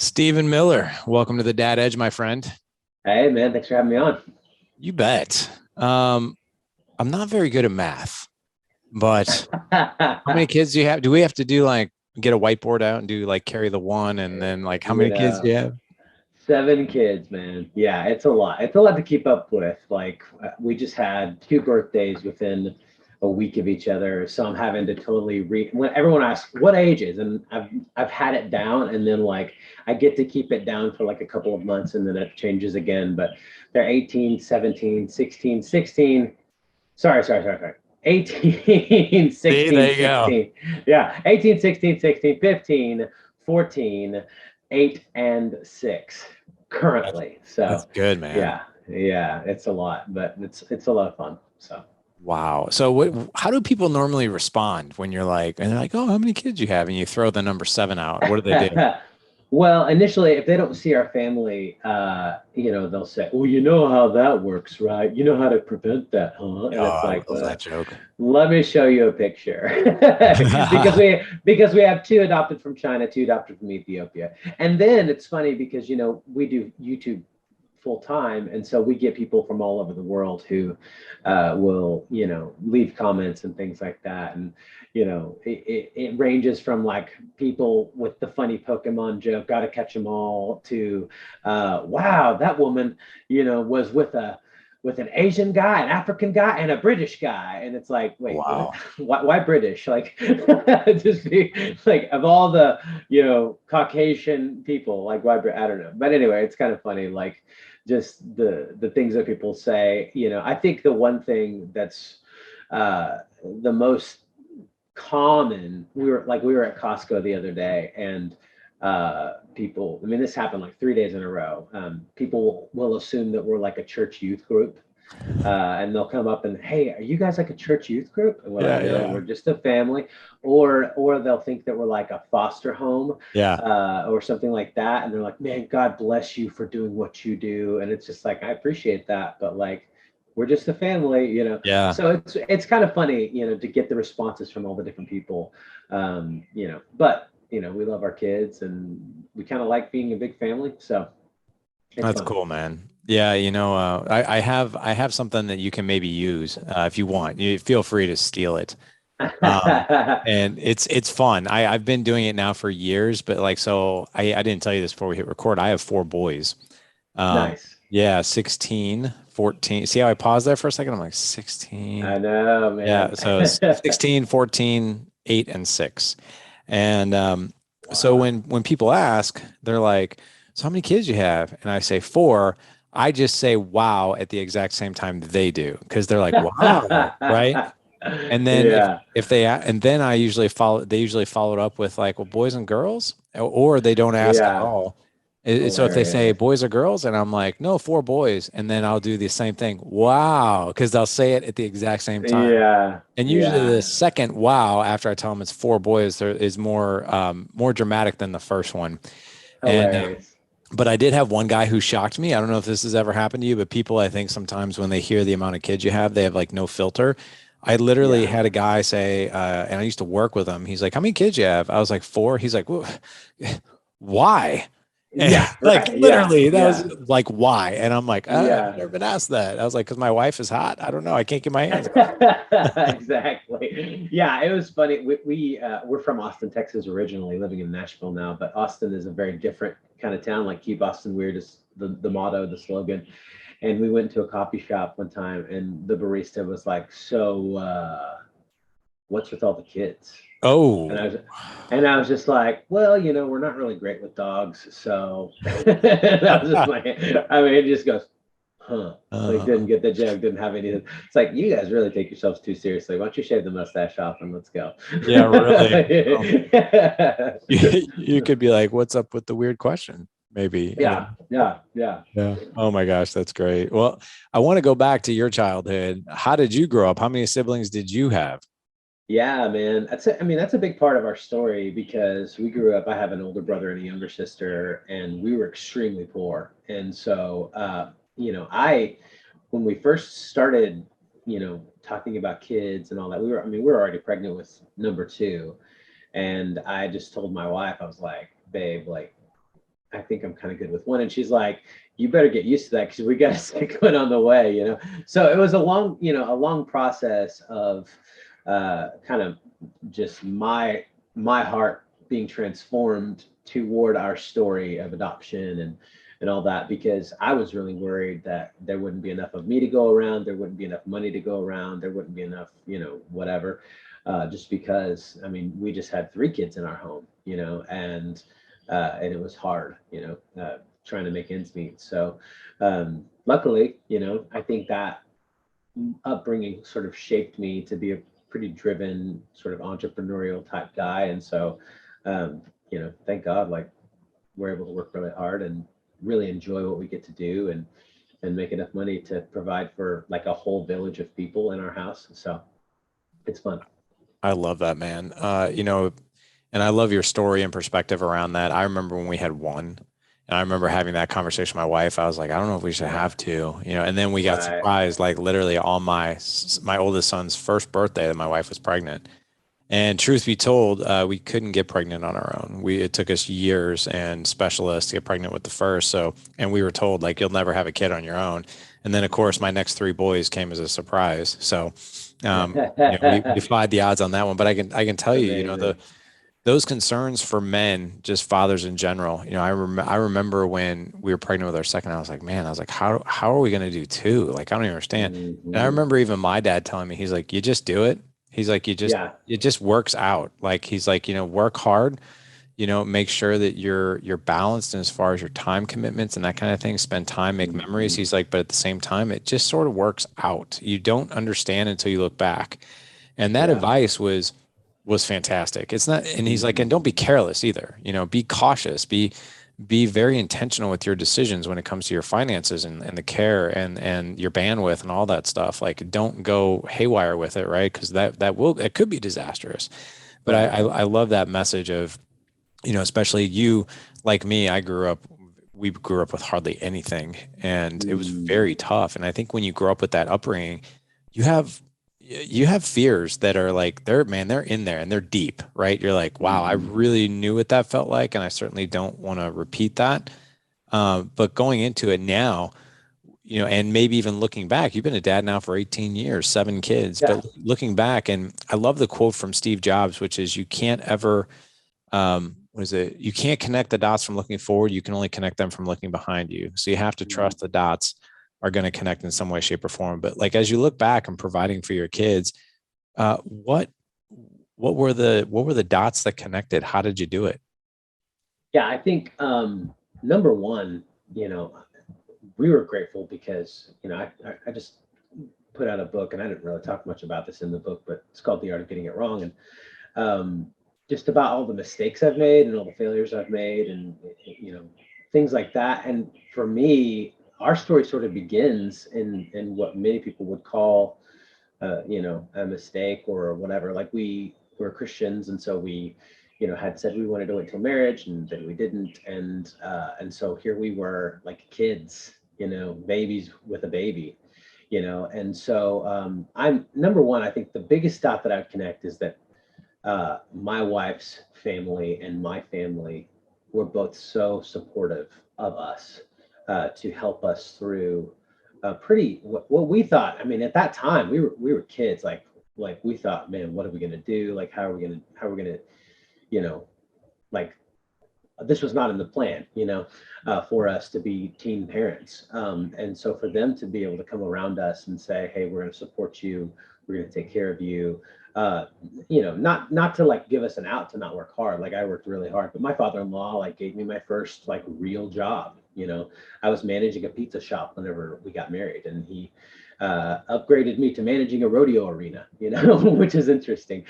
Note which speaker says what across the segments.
Speaker 1: Stephen Miller, welcome to the Dad Edge, my friend.
Speaker 2: Hey man, thanks for having me on.
Speaker 1: You bet. I'm not very good at math, but how many kids do you have? Do we have to do like get a whiteboard out and do like carry the one and then like how
Speaker 2: You
Speaker 1: many kids do
Speaker 2: know,
Speaker 1: you have?
Speaker 2: 7 kids, man. Yeah, it's a lot. It's a lot to keep up with. Like we just had two birthdays within a week of each other, so I'm having to totally when everyone asks what ages, and I've had it down, and then like I get to keep it down for like a couple of months, and then it changes again. But they're 18, 17, 16, 16. Sorry. 18,
Speaker 1: See,
Speaker 2: 16,
Speaker 1: there you go.
Speaker 2: 16. Yeah, 18, 16, 16, 15, 14, 8, and 6
Speaker 1: That's,
Speaker 2: currently.
Speaker 1: that's
Speaker 2: So
Speaker 1: good, man.
Speaker 2: yeah, it's a lot, but it's a lot of fun. So
Speaker 1: Wow. So how do people normally respond when you're like, and they're like, oh, how many kids you have? And you throw the number seven out. What do they do?
Speaker 2: well, initially, if they don't see our family, they'll say, "Well, you know how that works, right? You know how to prevent that, huh?"
Speaker 1: Oh,
Speaker 2: And it's
Speaker 1: I
Speaker 2: like,
Speaker 1: love that joke.
Speaker 2: let me show you a picture, because we have two adopted from China, two adopted from Ethiopia, and then it's funny because we do YouTube full time, and so we get people from all over the world who will leave comments and things like that, and it ranges from like people with the funny Pokemon joke, gotta catch them all, to wow, that woman was with an Asian guy, an African guy, and a British guy. And it's like, wait, what?
Speaker 1: Wow.
Speaker 2: Why British? Like, just be like, of all the, Caucasian people, like, why? I don't know. But anyway, it's kind of funny. Like, just the things that people say. I think the one thing that's the most common, we were at Costco the other day, and people, I mean, this happened like 3 days in a row. People will assume that we're like a church youth group, and they'll come up and, hey, are you guys like a church youth group? And we're
Speaker 1: Yeah,
Speaker 2: like, no,
Speaker 1: yeah.
Speaker 2: we're just a family. Or they'll think that we're like a foster home,
Speaker 1: Yeah.
Speaker 2: or something like that, and they're like, man, God bless you for doing what you do. And it's just like, I appreciate that, but like, we're just a family.
Speaker 1: Yeah.
Speaker 2: So it's kind of funny, to get the responses from all the different people. But we love our kids, and we kind of like being a big family, so it's
Speaker 1: That's
Speaker 2: fun.
Speaker 1: cool, man. Yeah, I have something that you can maybe use if you want. You feel free to steal it. Um, and it's fun. I've been doing it now for years, but like so I didn't tell you this before we hit record. I have four boys.
Speaker 2: Nice.
Speaker 1: Yeah, 16, 14. See how I paused there for a second? I'm like 16.
Speaker 2: I know,
Speaker 1: Yeah,
Speaker 2: man.
Speaker 1: so it's 16, 14, 8, and 6. And so
Speaker 2: Wow.
Speaker 1: when people ask, they're like, so how many kids you have? And I say four. I just say wow at the exact same time they do because they're like, wow, right? And then
Speaker 2: Yeah,
Speaker 1: and then they usually follow it up with like, well, boys and girls, or they don't ask at
Speaker 2: yeah.
Speaker 1: all. So if they say
Speaker 2: Hilarious.
Speaker 1: boys or girls, and I'm like, no, four boys, and then I'll do the same thing. Wow, because they'll say it at the exact same time.
Speaker 2: Yeah,
Speaker 1: And usually the
Speaker 2: yeah.
Speaker 1: second wow after I tell them it's four boys, there is more dramatic than the first one. And
Speaker 2: Hilarious.
Speaker 1: but I did have one guy who shocked me. I don't know if this has ever happened to you, but people, I think sometimes when they hear the amount of kids you have, they have like no filter. I literally
Speaker 2: Yeah.
Speaker 1: had a guy say, and I used to work with him. He's like, "How many kids you have?" I was like, "Four." He's like, "Well, why?" And
Speaker 2: Yeah,
Speaker 1: like
Speaker 2: right. Yeah,
Speaker 1: literally, that was
Speaker 2: yeah,
Speaker 1: like, "Why?" And I'm like, "I've
Speaker 2: yeah.
Speaker 1: never been asked that." I was like, "Because my wife is hot. I don't know. I can't get my hands on her."
Speaker 2: Exactly. Yeah, it was funny. We're from Austin, Texas originally, living in Nashville now, but Austin is a very different kind of town. Like, keep Austin weird is the motto, the slogan. And we went to a coffee shop one time, and the barista was like, "So, what's with all the kids?" And I
Speaker 1: Oh,
Speaker 2: was, and I was just like, "Well, we're not really great with dogs, so." That was just my. I mean, it just goes, huh? Like, didn't
Speaker 1: uh,
Speaker 2: get the joke, didn't have any. It's like, you guys really take yourselves too seriously. Why don't you shave the mustache off and let's go?
Speaker 1: yeah, really. Oh. You could be like, "What's up with the weird question?" Maybe,
Speaker 2: Yeah, yeah, yeah.
Speaker 1: Yeah. Oh my gosh, that's great. Well, I want to go back to your childhood. How did you grow up? How many siblings did you have?
Speaker 2: Yeah, man. I mean, that's a big part of our story because we grew up. I have an older brother and a younger sister, and we were extremely poor. And so, when we first started, talking about kids and all that, we were already pregnant with number two. And I just told my wife, I was like, babe, like, I think I'm kind of good with one. And she's like, you better get used to that because we got a second one on the way, you know? So it was a long process of kind of just my heart being transformed toward our story of adoption and all that, because I was really worried that there wouldn't be enough of me to go around, there wouldn't be enough money to go around, there wouldn't be enough, whatever. Just because, I mean, we just had three kids in our home, and it was hard, trying to make ends meet. So luckily, I think that upbringing sort of shaped me to be a pretty driven, sort of entrepreneurial type guy. And so, thank God, like we're able to work really hard and really enjoy what we get to do and make enough money to provide for like a whole village of people in our house. So it's fun.
Speaker 1: I love that, man. And I love your story and perspective around that. I remember when we had one, and I remember having that conversation with my wife. I was like, I don't know if we should
Speaker 2: Yeah.
Speaker 1: have two, and then we got
Speaker 2: Right.
Speaker 1: surprised, like literally on my oldest son's first birthday that my wife was pregnant. And truth be told, we couldn't get pregnant on our own. It took us years and specialists to get pregnant with the first. So, and we were told like you'll never have a kid on your own. And then of course my next three boys came as a surprise. So, we defied the odds on that one. But I can tell you,
Speaker 2: Amazing.
Speaker 1: those concerns for men, just fathers in general. I remember when we were pregnant with our second, I was like, man, I was like, how are we going to do two? Like, I don't even understand. And I
Speaker 2: Hmm.
Speaker 1: remember even my dad telling me, he's like, you just do it. He's like,
Speaker 2: Yeah.
Speaker 1: it just works out. Like, he's like, work hard, make sure that you're balanced and as far as your time commitments and that kind of thing, spend time, make memories.
Speaker 2: Hmm.
Speaker 1: He's like, but at the same time, it just sort of works out. You don't understand until you look back. And that
Speaker 2: Yeah.
Speaker 1: advice was fantastic. It's not, and he's like, and
Speaker 2: Hmm.
Speaker 1: don't be careless either. Be cautious, be very intentional with your decisions when it comes to your finances and the care and your bandwidth and all that stuff. Like, don't go haywire with it, right? Because it could be disastrous. But I,
Speaker 2: Right.
Speaker 1: I I love that message of, especially you, like me. We grew up with hardly anything, and it was
Speaker 2: Mm.
Speaker 1: very tough. And I think when you grow up with that upbringing, you have you have fears that are like they're in there and they're deep, right? You're like, wow, I
Speaker 2: Hmm.
Speaker 1: really knew what that felt like, and I certainly don't want to repeat that. But going into it now, and maybe even looking back, you've been a dad now for 18 years, seven kids.
Speaker 2: Yeah.
Speaker 1: But looking back, and I love the quote from Steve Jobs, which is, you can't ever, what is it? You can't connect the dots from looking forward. You can only connect them from looking behind you. So you have to
Speaker 2: Mhm.
Speaker 1: trust the dots are going to connect in some way, shape, or form. But like, as you look back and providing for your kids, uh, what what were the dots that connected? How did you do it?
Speaker 2: Yeah, I think number one, you know, we were grateful because I just put out a book, and I didn't really talk much about this in the book, but it's called The Art of Getting It Wrong, and just about all the mistakes I've made and all the failures I've made, and you know things like that. And for me, our story sort of begins in what many people would call a mistake or whatever. Like we were Christians, and so we, had said we wanted to wait till marriage, and then we didn't, and so here we were, like kids, babies with a baby, and so I'm number one. I think the biggest dot that I would connect is that my wife's family and my family were both so supportive of us to help us through pretty what we thought. I mean, at that time we were kids, like we thought, man, what are we gonna do? Like, how are we gonna, you know, like this was not in the plan, for us to be teen parents. And so for them to be able to come around us and say, hey, we're going to support you, we're going to take care of you, not to like give us an out to not work hard. Like I worked really hard, but my father-in-law like gave me my first like real job. I was managing a pizza shop whenever we got married, and he upgraded me to managing a rodeo arena, which is interesting.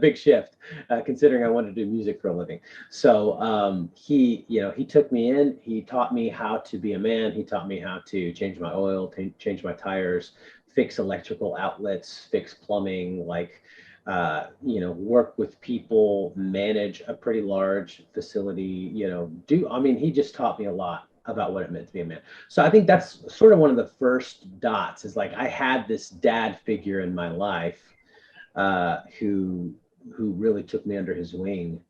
Speaker 2: Big shift, considering I wanted to do music for a living. So he took me in. He taught me how to be a man. He taught me how to change my oil, change my tires, fix electrical outlets, fix plumbing, like work with people, manage a pretty large facility. I mean, he just taught me a lot about what it meant to be a man. So I think that's sort of one of the first dots. Is like I had this dad figure in my life who really took me under his wing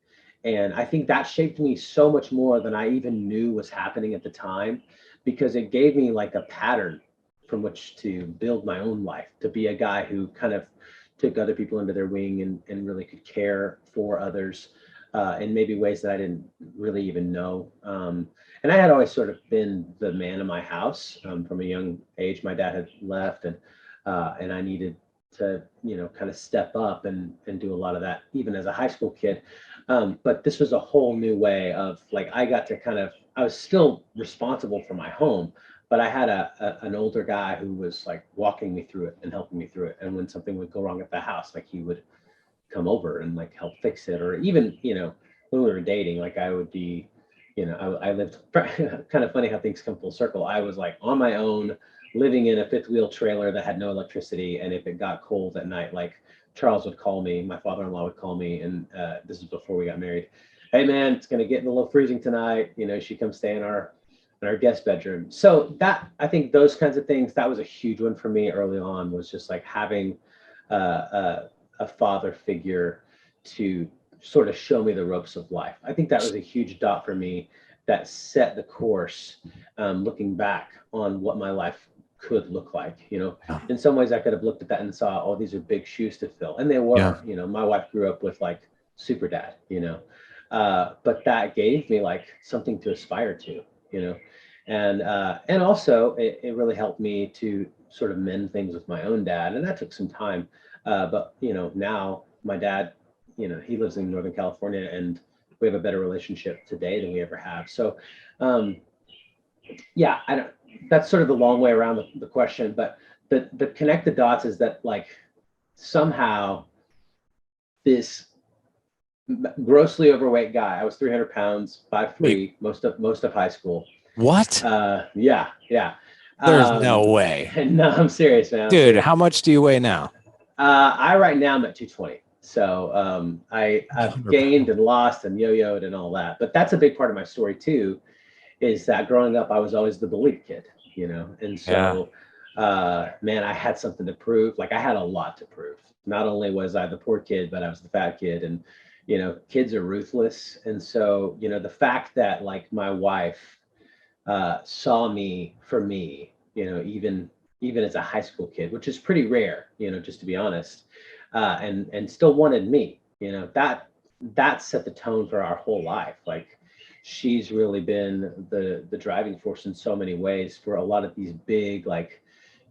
Speaker 2: And I think that shaped me so much more than I even knew was happening at the time, because it gave me like a pattern from which to build my own life, to be a guy who kind of took other people under their wing and really could care for others in maybe ways that I didn't really even know. And I had always sort of been the man of my house from a young age. My dad had left, and I needed to, kind of step up and do a lot of that, even as a high school kid. But this was a whole new way of like, I got to kind of, I was still responsible for my home, but I had an older guy who was like walking me through it and helping me through it. And when something would go wrong at the house, like he would come over and like help fix it. Or even, when we were dating, like I would be, I lived kind of funny how things come full circle. I was like on my own, living in a fifth wheel trailer that had no electricity. And if it got cold at night, like Charles would call me, my father-in-law would call me. And this is before we got married. Hey man, it's going to get a little freezing tonight. She comes stay in our guest bedroom. So that, I think those kinds of things, that was a huge one for me early on, was just like having a father figure to sort of show me the ropes of life. I think that was a huge dot for me that set the course, looking back on what my life could look like. In some ways I could have looked at that and saw, oh, these are big shoes to fill. And they were. My wife grew up with like super dad, but that gave me like something to aspire to, and also it really helped me to sort of mend things with my own dad. And that took some time. But now my dad, he lives in Northern California, and we have a better relationship today than we ever have. So, yeah, I don't. That's sort of the long way around the question, but the connect the dots is that like somehow this grossly overweight guy. I was 300 pounds, 5'3", most of high school.
Speaker 1: What?
Speaker 2: Yeah.
Speaker 1: There's no way.
Speaker 2: No, I'm serious, man.
Speaker 1: Dude, how much do you weigh now?
Speaker 2: I right now I'm at 220. So I've gained and lost and yo-yoed and all that. But that's a big part of my story too, is that growing up I was always the bullied kid, and so man, I had something to prove. Like I had a lot to prove. Not only was I the poor kid, but I was the fat kid. And kids are ruthless. And so the fact that like my wife saw me for me, even as a high school kid, which is pretty rare, just to be honest, and still wanted me, that set the tone for our whole life. Like she's really been the driving force in so many ways for a lot of these big, like,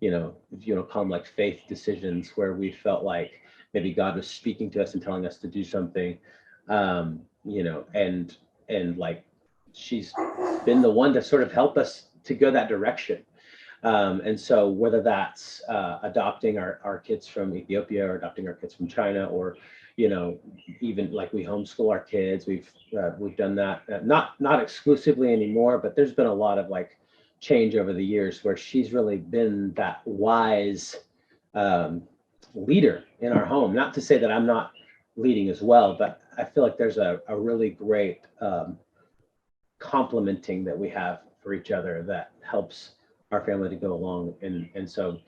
Speaker 2: call them like faith decisions, where we felt like maybe God was speaking to us and telling us to do something, and like she's been the one to sort of help us to go that direction. And so whether that's adopting our kids from Ethiopia, or adopting our kids from China, or even like we homeschool our kids, we've done that, not exclusively anymore, but there's been a lot of like change over the years where she's really been that wise leader in our home. Not to say that I'm not leading as well, but I feel like there's a really great complementing that we have for each other that helps our family to go along. And so,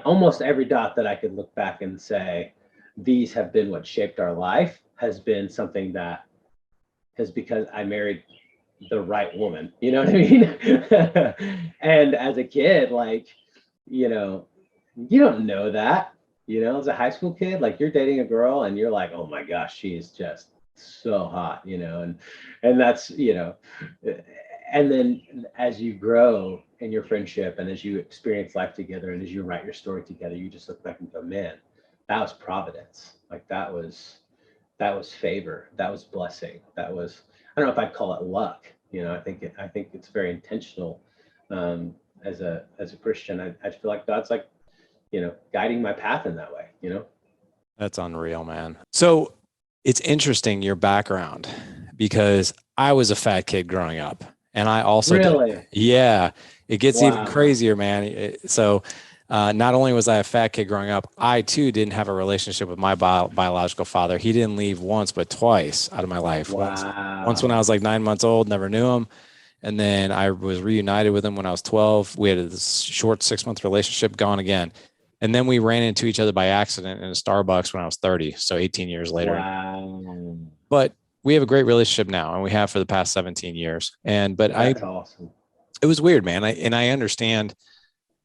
Speaker 2: almost every dot that I could look back and say, these have been what shaped our life, has been something that has, because I married the right woman, you know what I mean? And as a kid, like, you don't know that, as a high school kid, like you're dating a girl and you're like, oh my gosh, she's just so hot, and that's, and then as you grow in your friendship and as you experience life together and as you write your story together, you just look back and go, man, that was providence. Like that was favor. That was blessing. That was, I don't know if I'd call it luck. I think it's very intentional. As a Christian, I feel like God's like, guiding my path in that way,
Speaker 1: That's unreal, man. So it's interesting, your background, because I was a fat kid growing up, and I also
Speaker 2: really,
Speaker 1: yeah, it gets even
Speaker 2: wow,
Speaker 1: crazier, man. So not only was I a fat kid growing up, I too didn't have a relationship with my biological father. He didn't leave once, but twice out of my life. Once when I was like 9 months old, never knew him. And then I was reunited with him when I was 12. We had a short 6-month relationship, gone again. And then we ran into each other by accident in a Starbucks when I was 30. So 18 years later.
Speaker 2: wow.
Speaker 1: But we have a great relationship now, and we have for the past 17 years. But
Speaker 2: That's awesome.
Speaker 1: it was weird, man. I understand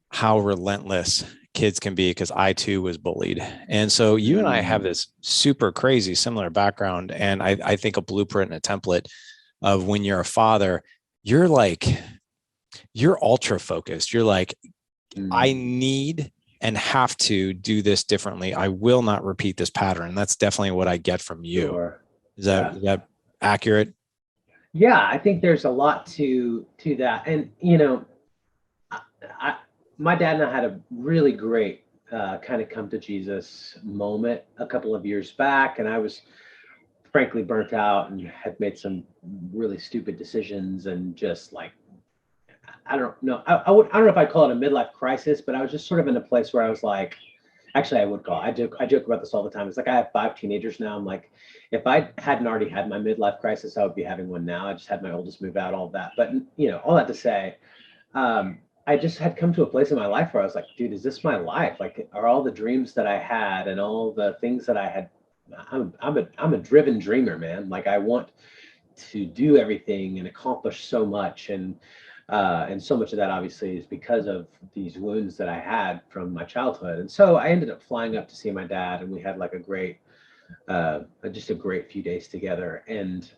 Speaker 1: how relentless kids can be because I too was bullied. And so you and I have
Speaker 2: Mm,
Speaker 1: this super crazy similar background. And I think a blueprint and a template of when you're a father, you're like, you're ultra focused. You're like, I
Speaker 2: mm,
Speaker 1: need and have to do this differently. I will not repeat this pattern. That's definitely what I get from you.
Speaker 2: sure.
Speaker 1: Is
Speaker 2: Yeah.
Speaker 1: that accurate?
Speaker 2: Yeah, I think there's a lot to that. And I, my dad and I had a really great kind of come to Jesus moment a couple of years back, and I was frankly burnt out and had made some really stupid decisions and just like I don't know. I don't know if I call it a midlife crisis, but I was just sort of in a place where I was like, actually, I would call. I joke about this all the time. It's like I have 5 teenagers now. I'm like, if I hadn't already had my midlife crisis, I would be having one now. I just had my oldest move out, all of that. But all that to say, I just had come to a place in my life where I was like, dude, is this my life? Like, are all the dreams that I had and all the things that I had? I'm a driven dreamer, man. Like, I want to do everything and accomplish so much, and so much of that obviously is because of these wounds that I had from my childhood. And so I ended up flying up to see my dad, and we had like a great, just a great few days together. And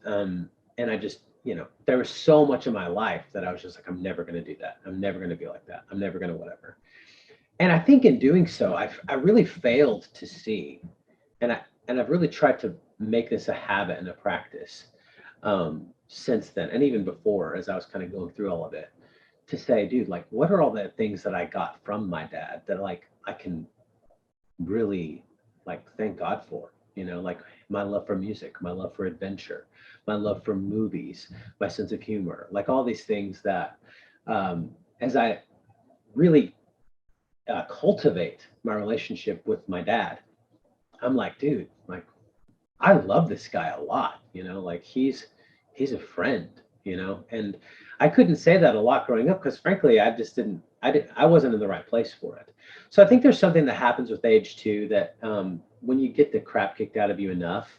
Speaker 2: I just, there was so much in my life that I was just like, I'm never going to do that. I'm never going to be like that. I'm never going to whatever. And I think in doing so, I really failed to see, and I've really tried to make this a habit and a practice since then, and even before, as I was kind of going through all of it, to say, dude, like, what are all the things that I got from my dad that like I can really like thank God for? Like my love for music, my love for adventure, my love for movies, my sense of humor, like all these things that, as I really cultivate my relationship with my dad, I'm like, dude, like I love this guy a lot, like he's a friend, and I couldn't say that a lot growing up because frankly, I wasn't in the right place for it. So I think there's something that happens with age too that when you get the crap kicked out of you enough,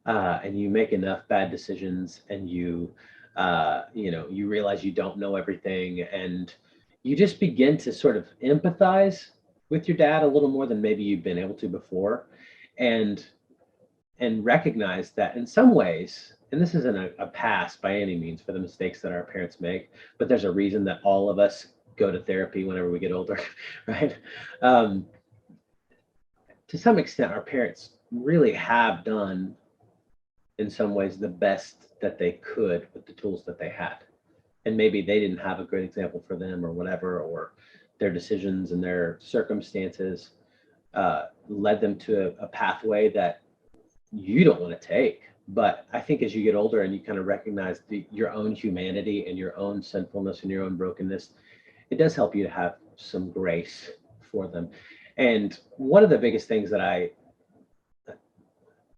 Speaker 2: and you make enough bad decisions, and you realize you don't know everything, and you just begin to sort of empathize with your dad a little more than maybe you've been able to before, and recognize that in some ways, and this isn't a pass by any means for the mistakes that our parents make, but there's a reason that all of us go to therapy whenever we get older, right? Um, to some extent, our parents really have done, in some ways, the best that they could with the tools that they had. And maybe they didn't have a great example for them or whatever, or their decisions and their circumstances led them to a pathway that you don't want to take. But I think as you get older and you kind of recognize your own humanity and your own sinfulness and your own brokenness, it does help you to have some grace for them. And one of the biggest things that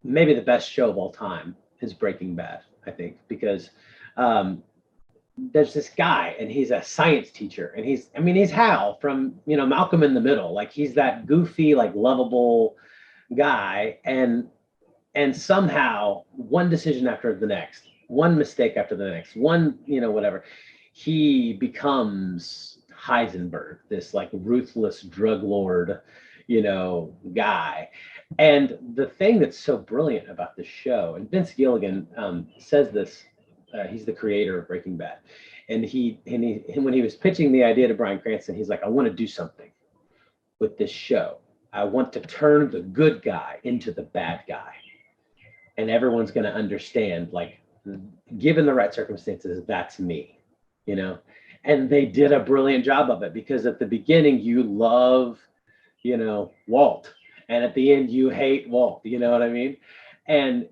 Speaker 2: maybe the best show of all time is Breaking Bad, I think, because um, there's this guy and he's a science teacher, and he's Hal from, Malcolm in the Middle. Like he's that goofy, like lovable guy. And somehow one decision after the next, one mistake after the next, one, whatever, he becomes Heisenberg, this like ruthless drug lord, guy. And the thing that's so brilliant about this show, and Vince Gilligan says this, he's the creator of Breaking Bad, and when he was pitching the idea to Bryan Cranston, he's like, I want to do something with this show. I want to turn the good guy into the bad guy, and everyone's going to understand, like, given the right circumstances, that's me, you know. And they did a brilliant job of it, because at the beginning you love, Walt, and at the end you hate Walt, you know what I mean? And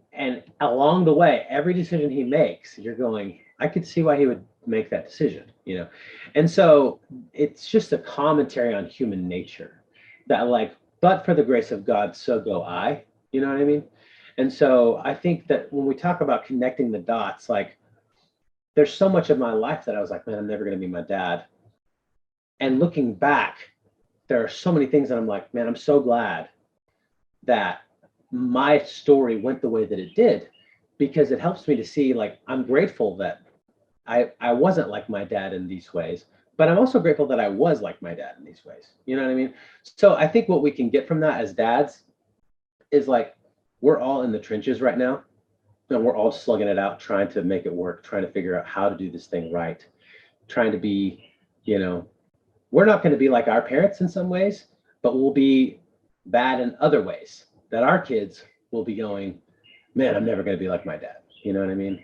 Speaker 2: along the way, every decision he makes, you're going, I could see why he would make that decision. And so it's just a commentary on human nature, that, like, but for the grace of God, so go I, you know what I mean? And so I think that when we talk about connecting the dots, like, there's so much of my life that I was like, man, I'm never going to be my dad. And looking back, there are so many things that I'm like, man, I'm so glad that my story went the way that it did, because it helps me to see, like, I'm grateful that I wasn't like my dad in these ways, but I'm also grateful that I was like my dad in these ways. You know what I mean? So I think what we can get from that as dads is like, we're all in the trenches right now, and we're all slugging it out, trying to make it work, trying to figure out how to do this thing right, trying to be, you know, we're not going to be like our parents in some ways, but we'll be bad in other ways that our kids will be going, man, I'm never going to be like my dad. You know what I mean?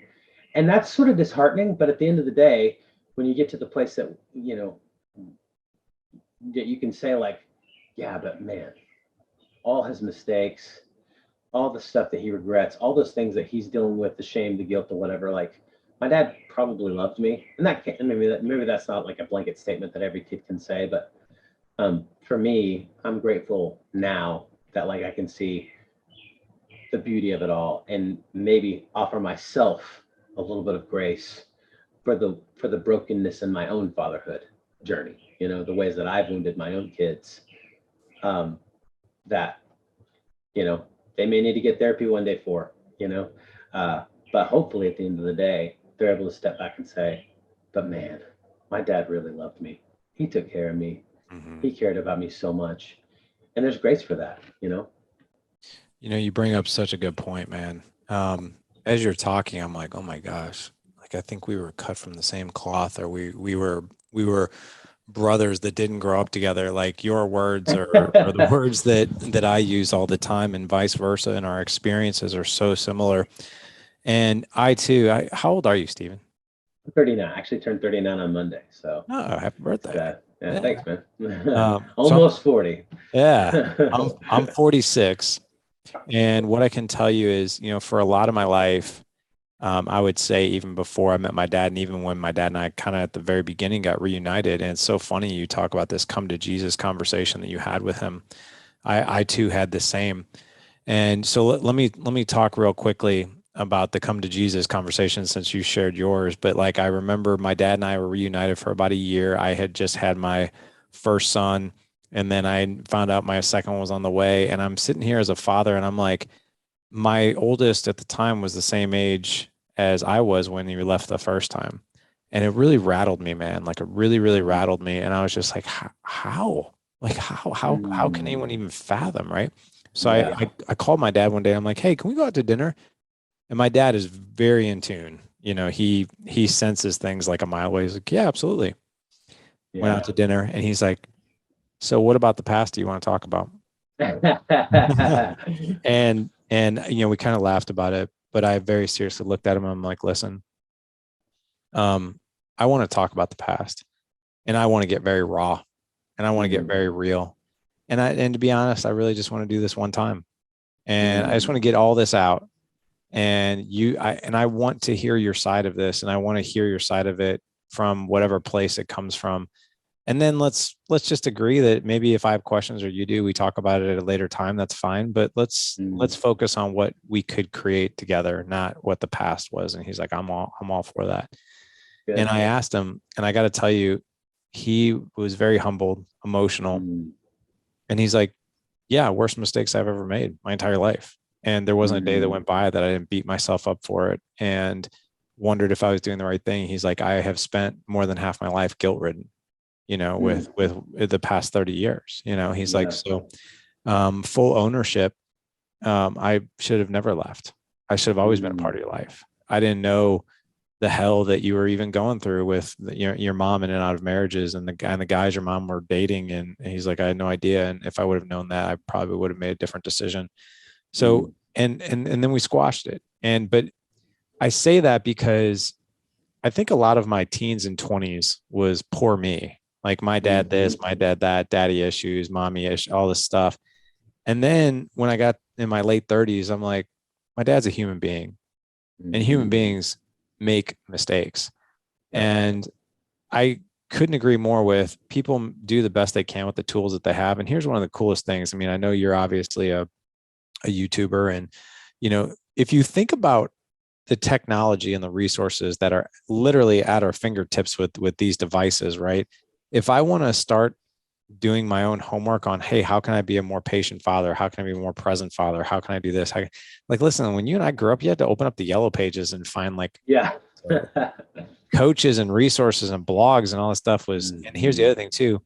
Speaker 2: And that's sort of disheartening. But at the end of the day, when you get to the place that, you know, that you can say, like, yeah, but man, all his mistakes, all the stuff that he regrets, all those things that he's dealing with, the shame, the guilt, or whatever, like, my dad probably loved me. And that can, maybe that's not like a blanket statement that every kid can say, but for me, I'm grateful now that, like, I can see the beauty of it all, and maybe offer myself a little bit of grace for the brokenness in my own fatherhood journey. You know, the ways that I've wounded my own kids. That, you know, they may need to get therapy one day for. You know, but hopefully at the end of the day, they're able to step back and say, "But man, my dad really loved me. He took care of me.
Speaker 1: Mhm.
Speaker 2: He cared about me so much." And there's grace for that. You know.
Speaker 1: You know, you bring up such a good point, man. As you're talking, I'm like, oh my gosh, like I think we were cut from the same cloth, or we were brothers that didn't grow up together. Like your words are the words that I use all the time, and vice versa. And our experiences are so similar. And I too, how old are you, Stephen?
Speaker 2: I'm 39. I actually turned 39 on Monday. So
Speaker 1: Oh, happy
Speaker 2: it's
Speaker 1: birthday.
Speaker 2: yeah,
Speaker 1: Yeah.
Speaker 2: thanks, man.
Speaker 1: So
Speaker 2: Almost 40.
Speaker 1: yeah, I'm 46. And what I can tell you is, you know, for a lot of my life, I would say even before I met my dad, and even when my dad and I kind of at the very beginning got reunited, and it's so funny you talk about this come to Jesus conversation that you had with him. I too had the same. And so let me talk real quickly about the come to Jesus conversation since you shared yours. But like I remember my dad and I were reunited for about a year. I had just had my first son, and then I found out my second one was on the way. And I'm sitting here as a father, and I'm like, my oldest at the time was the same age as I was when he left the first time. And it really rattled me, man. Like it really, really rattled me. And I was just like, how? Like how can
Speaker 2: Mm,
Speaker 1: anyone even fathom, right? So
Speaker 2: yeah.
Speaker 1: I called my dad one day. I'm like, hey, can we go out to dinner? And my dad is very in tune. You know, he senses things like a mile away. He's like, yeah, absolutely. Went out
Speaker 2: Yeah.
Speaker 1: to dinner, and he's like, so what about the past do you want to talk about? And you know, we kind of laughed about it, but I very seriously looked at him. I'm like, listen, um, I want to talk about the past, and I want to get very raw, and I want to get
Speaker 2: Mm,
Speaker 1: very real. And to be honest, I really just want to do this one time. And I just want
Speaker 2: mm,
Speaker 1: to get all this out. And I want to hear your side of this, and I want to hear your side of it from whatever place it comes from. And then let's just agree that maybe if I have questions or you do, we talk about it at a later time. That's fine. But let's
Speaker 2: mm.
Speaker 1: focus on what we could create together, not what the past was. And he's like, I'm all for that. And
Speaker 2: Good.
Speaker 1: I asked him, and I got to tell you, he was very humbled, emotional,
Speaker 2: Mm,
Speaker 1: and he's like, yeah, worst mistakes I've ever made my entire life. And there wasn't a day that
Speaker 2: mm,
Speaker 1: went by that I didn't beat myself up for it and wondered if I was doing the right thing. He's like, I have spent more than half my life guilt ridden, you know,
Speaker 2: mm.
Speaker 1: with the past 30 years. You know, he's like,
Speaker 2: Yeah.
Speaker 1: so full ownership. I should have never left. I should have always been a
Speaker 2: Mm,
Speaker 1: part of your life. I didn't know the hell that you were even going through with your mom in and out of marriages and the guys your mom were dating. And he's like, I had no idea. And if I would have known that, I probably would have made a different decision. So,
Speaker 2: mm,
Speaker 1: and then we squashed it. But I say that because I think a lot of my teens and 20s was poor me. Like my dad this,
Speaker 2: mhm,
Speaker 1: my dad that, daddy issues, mommy issues, all this stuff. And then when I got in my late 30s, I'm like, my dad's a human being, and human
Speaker 2: mhm.
Speaker 1: beings make mistakes.
Speaker 2: Yep.
Speaker 1: And I couldn't agree more with people do the best they can with the tools that they have. And here's one of the coolest things. I mean, I know you're obviously a YouTuber, and you know, if you think about the technology and the resources that are literally at our fingertips with these devices, right? If I want to start doing my own homework on, hey, how can I be a more patient father? How can I be a more present father? How can I do this? Like, listen, when you and I grew up, you had to open up the yellow pages and find like
Speaker 2: Yeah.
Speaker 1: coaches and resources and blogs and all this stuff and here's the
Speaker 2: Mhm.
Speaker 1: other thing too.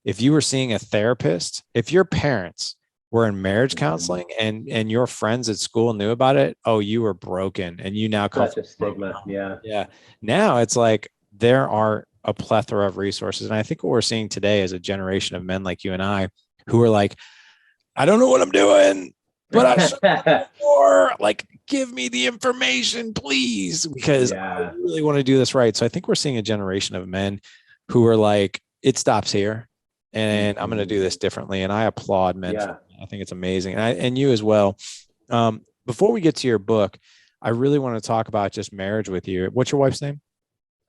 Speaker 1: If you were seeing a therapist, if your parents were in marriage
Speaker 2: Mhm.
Speaker 1: counseling and your friends at school knew about it, oh, you were broken and you now come
Speaker 2: Such
Speaker 1: from
Speaker 2: a
Speaker 1: a broken
Speaker 2: stigma.
Speaker 1: home.
Speaker 2: Yeah.
Speaker 1: Yeah. Now it's like there are a plethora of resources. And I think what we're seeing today is a generation of men like you and I who are like, I don't know what I'm doing, but I should know more. Like, give me the information, please, because I
Speaker 2: Yeah.
Speaker 1: really want to do this right. So I think we're seeing a generation of men who are like, it stops here, and I'm going to
Speaker 2: Mhm.
Speaker 1: do this differently. And I applaud men for
Speaker 2: Yeah.
Speaker 1: that. I think it's amazing, and you as well. Before we get to your book, I really want to talk about just marriage with you. What's your wife's name?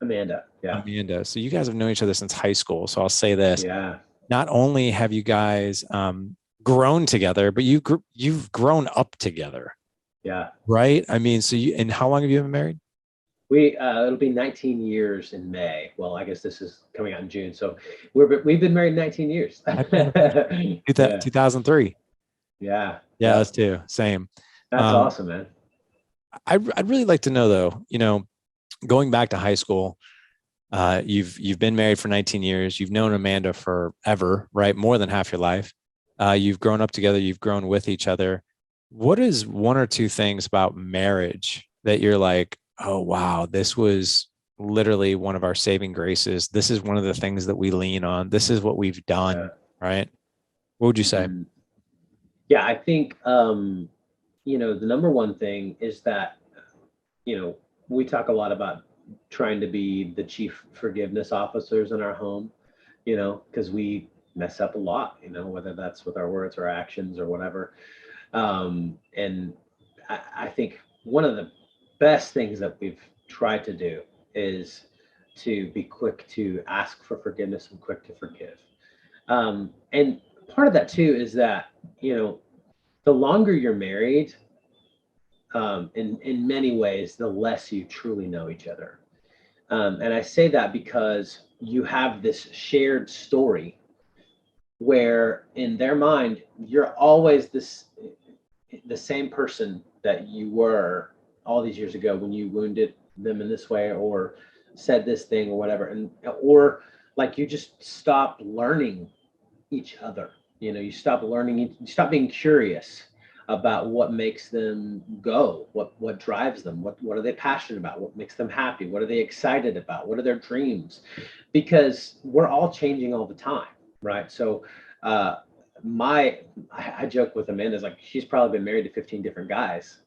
Speaker 2: Amanda. Yeah.
Speaker 1: Amanda. So you guys have known each other since high school. So I'll say this:
Speaker 2: Yeah.
Speaker 1: not only have you guys grown together, but you've grown up together,
Speaker 2: Yeah.
Speaker 1: right? I mean, so you and how long have you been married?
Speaker 2: It'll be 19 years in May. Well, I guess this is coming out in June. So we've been married 19 years.
Speaker 1: Happy anniversary.
Speaker 2: Yeah.
Speaker 1: 2003.
Speaker 2: Yeah.
Speaker 1: Yeah, us
Speaker 2: Yep.
Speaker 1: too. Same.
Speaker 2: That's
Speaker 1: Um,
Speaker 2: awesome, man.
Speaker 1: I'd really like to know though, going back to high school, you've been married for 19 years. You've known Amanda forever, right? More than half your life. You've grown up together. You've grown with each other. What is one or two things about marriage that you're like, oh wow, this was literally one of our saving graces. This is one of the things that we lean on. This is what we've
Speaker 2: Yeah.
Speaker 1: done, right? What would you say?
Speaker 2: Mhm. Yeah, I think the number one thing is that, you know, we talk a lot about trying to be the chief forgiveness officers in our home, because we mess up a lot, whether that's with our words or actions or whatever. And I think one of the best things that we've tried to do is to be quick to ask for forgiveness and quick to forgive. And part of that too is that, the longer you're married, in many ways, the less you truly know each other. And I say that because you have this shared story where in their mind, you're always the same person that you were all these years ago when you wounded them in this way or said this thing or whatever. And or like you just stopped learning each other. You stop learning, you stop being curious about what makes them go, what drives them, what are they passionate about, what makes them happy, what are they excited about, what are their dreams, because we're all changing all the time, right? So uh my I joke with Amanda, is like she's probably been married to 15 different guys,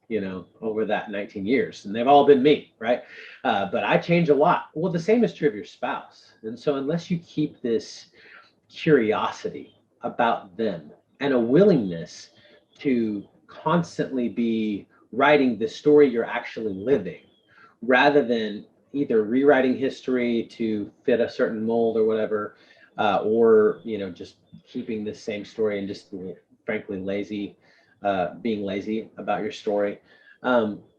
Speaker 2: over that 19 years, and they've all been me, right? But I change a lot. Well, the same is true of your spouse. And so unless you keep this curiosity about them and a willingness to constantly be writing the story you're actually living rather than either rewriting history to fit a certain mold or whatever, or just keeping the same story and just frankly lazy, being lazy about your story.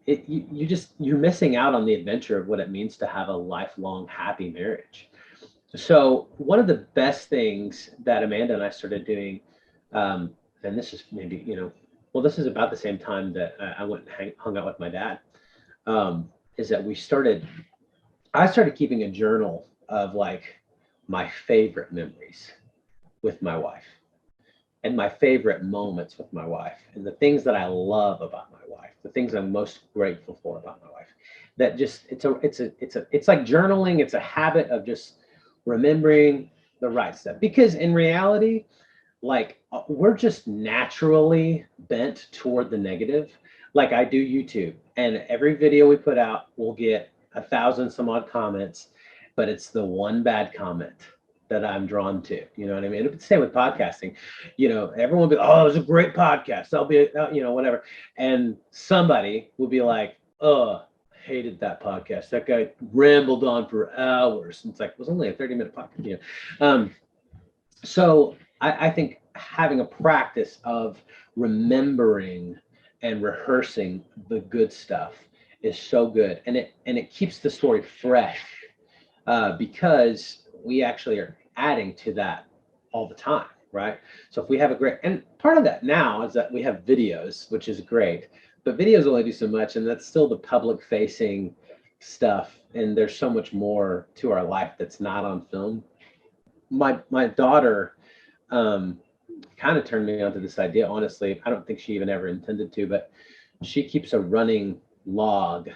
Speaker 2: You're missing out on the adventure of what it means to have a lifelong happy marriage. So one of the best things that Amanda and I started doing, and this is maybe, well, this is about the same time that I went and hung out with my dad, is that I started keeping a journal of like my favorite memories with my wife and my favorite moments with my wife and the things that I love about my wife, the things I'm most grateful for about my wife. That just it's like journaling. It's a habit of just remembering the right stuff, because in reality, like we're just naturally bent toward the negative. Like I do YouTube, and every video we put out will get 1,000 some odd comments, but it's the one bad comment that I'm drawn to. You know what I mean? It's the same with podcasting. Everyone will be, oh, it was a great podcast. I'll be, whatever. And somebody will be like, oh, hated that podcast. That guy rambled on for hours. And it's like, it was only a 30-minute podcast. So I think having a practice of remembering and rehearsing the good stuff is so good, and it keeps the story fresh, because we actually are adding to that all the time, right? So if we have a great, and part of that now is that we have videos, which is great, but videos only do so much, and that's still the public facing stuff. And there's so much more to our life that's not on film. My daughter kind of turned me onto this idea. Honestly, I don't think she even ever intended to, but she keeps a running log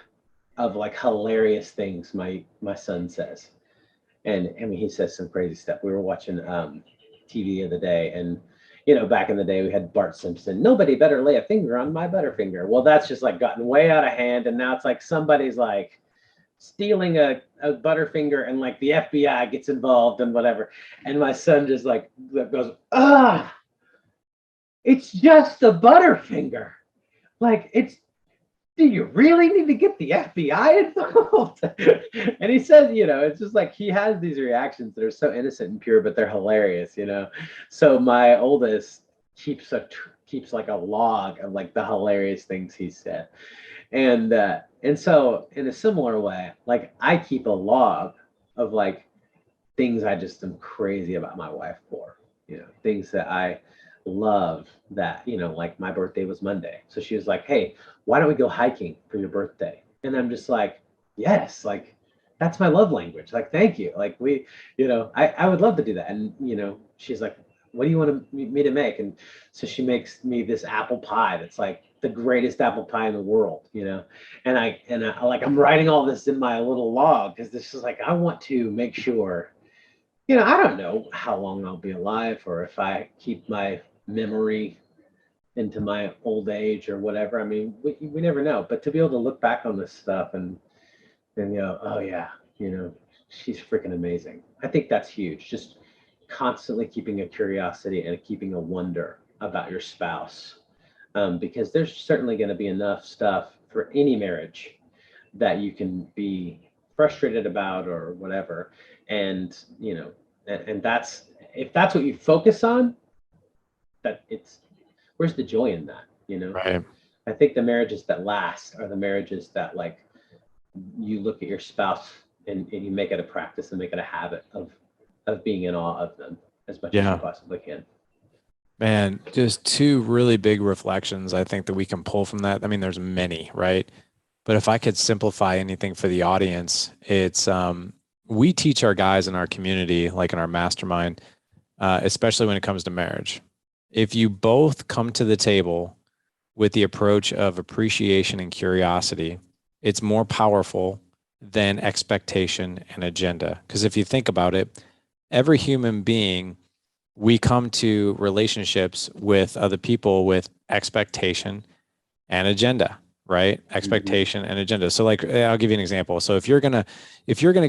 Speaker 2: of like hilarious things my son says. And I mean, he says some crazy stuff. We were watching TV the other day, and back in the day we had Bart Simpson. Nobody better lay a finger on my butterfinger. Well, that's just like gotten way out of hand, and now it's like somebody's like stealing a butterfinger, and like the FBI gets involved and whatever. And my son just like goes, it's just a butterfinger. Like, do you really need to get the FBI involved? And he says, it's just like he has these reactions that are so innocent and pure, but they're hilarious, So my oldest keeps like a log of like the hilarious things he said. And so in a similar way, like I keep a log of like things I just am crazy about my wife for, things that I love that, like my birthday was Monday. So she was like, hey, why don't we go hiking for your birthday? And I'm just like, yes, like that's my love language. Like, thank you. Like I would love to do that. And, she's like, what do you want me to make? And so she makes me this apple pie that's like the greatest apple pie in the world, and I like, I'm writing all this in my little log because this is like, I want to make sure, I don't know how long I'll be alive or if I keep my memory into my old age or whatever. I mean, we never know, but to be able to look back on this stuff and go, oh yeah, she's freaking amazing. I think that's huge. Just constantly keeping a curiosity and keeping a wonder about your spouse, because there's certainly going to be enough stuff for any marriage that you can be frustrated about or whatever. And and that's, if that's what you focus on, that it's, where's the joy in that?
Speaker 1: Right.
Speaker 2: I think the marriages that last are the marriages that, like, you look at your spouse and you make it a practice and make it a habit of being in awe of them as much as you
Speaker 1: Yeah.
Speaker 2: possibly can.
Speaker 1: Man, just two really big reflections I think that we can pull from that. I mean, there's many, right? But if I could simplify anything for the audience, it's we teach our guys in our community, like in our mastermind, especially when it comes to marriage. If you both come to the table with the approach of appreciation and curiosity, it's more powerful than expectation and agenda. Because if you think about it, every human being, we come to relationships with other people with expectation and agenda, right? Expectation and agenda. So like, I'll give you an example. So if you're gonna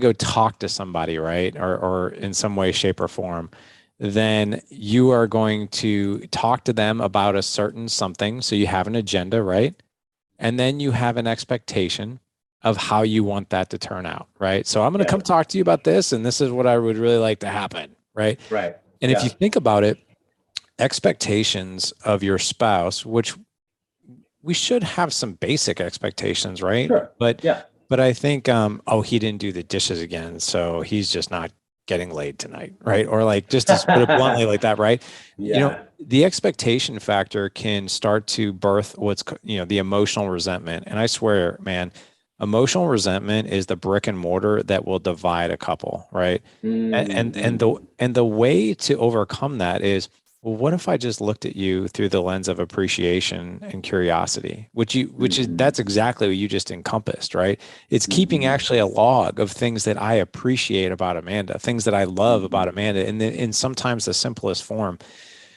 Speaker 1: go talk to somebody, right, or in some way, shape, or form, then you are going to talk to them about a certain something. So you have an agenda, right? And then you have an expectation of how you want that to turn out, right? So I'm going to come talk to you about this, and this is what I would really like to happen, right?
Speaker 2: Right.
Speaker 1: And if you think about it, expectations of your spouse, which we should have some basic expectations, right?
Speaker 2: Sure.
Speaker 1: But
Speaker 2: Yeah.
Speaker 1: but I think oh, he didn't do the dishes again, so he's just not getting laid tonight, right? Or like, just to put it bluntly like that, right?
Speaker 2: Yeah.
Speaker 1: The expectation factor can start to birth the emotional resentment. And I swear, man, emotional resentment is the brick and mortar that will divide a couple, right? And the way to overcome that is, well, what if I just looked at you through the lens of appreciation and curiosity, which is, that's exactly what you just encompassed, right? It's keeping actually a log of things that I appreciate about Amanda, things that I love about Amanda, and in sometimes the simplest form.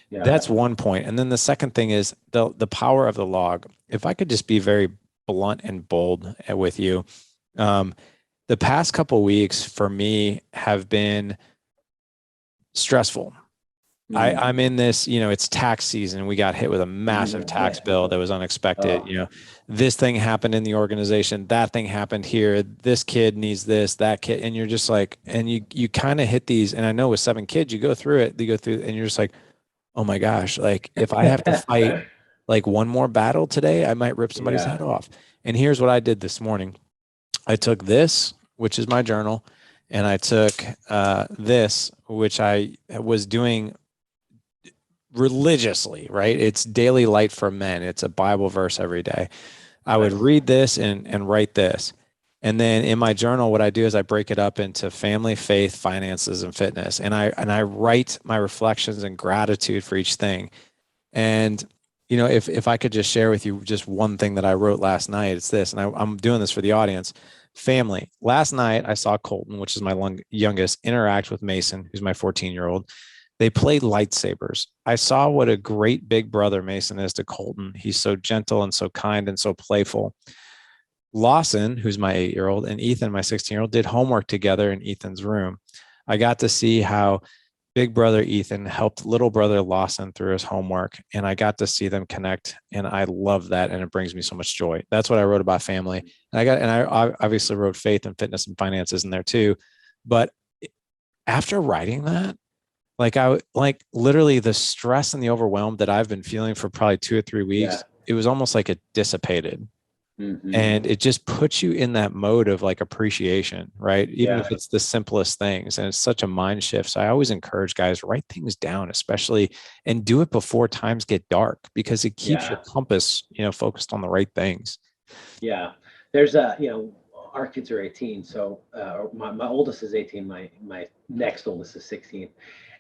Speaker 2: Yeah.
Speaker 1: That's one point. And then the second thing is the power of the log. If I could just be very blunt and bold with you, the past couple weeks for me have been stressful. I'm in this, it's tax season. We got hit with a massive tax bill that was unexpected. This thing happened in the organization, that thing happened here. This kid needs this, that kid. And you're just like, and you kind of hit these. And I know with 7 kids, you go through it, and you're just like, oh my gosh, like if I have to fight like one more battle today, I might rip somebody's head off. And here's what I did this morning. I took this, which is my journal, and I took this, which I was doing religiously, right? It's daily light for men. It's a Bible verse every day. I would
Speaker 2: Nice.
Speaker 1: read this and write this. And then in my journal, what I do is I break it up into family, faith, finances, and fitness. And I write my reflections and gratitude for each thing. And if I could just share with you just one thing that I wrote last night, it's this, and I'm doing this for the audience. Family. Last night, I saw Colton, which is my youngest, interact with Mason, who's my 14-year-old. They played lightsabers. I saw what a great big brother Mason is to Colton. He's so gentle and so kind and so playful. Lawson, who's my 8-year-old, and Ethan, my 16-year-old, did homework together in Ethan's room. I got to see how big brother Ethan helped little brother Lawson through his homework, and I got to see them connect, and I love that, and it brings me so much joy. That's what I wrote about family. And I obviously wrote faith and fitness and finances in there too. But after writing that, like literally the stress and the overwhelm that I've been feeling for probably 2 or 3 weeks,
Speaker 2: Yeah.
Speaker 1: it was almost like it dissipated.
Speaker 2: Hmm.
Speaker 1: And it just puts you in that mode of like appreciation, right? Even if
Speaker 2: Yeah.
Speaker 1: it's the simplest things. And it's such a mind shift. So I always encourage guys, write things down, especially, and do it before times get dark, because it keeps your
Speaker 2: Yeah.
Speaker 1: compass, focused on the right things.
Speaker 2: Yeah. There's a, our kids are 18. So my oldest is 18. My next oldest is 16.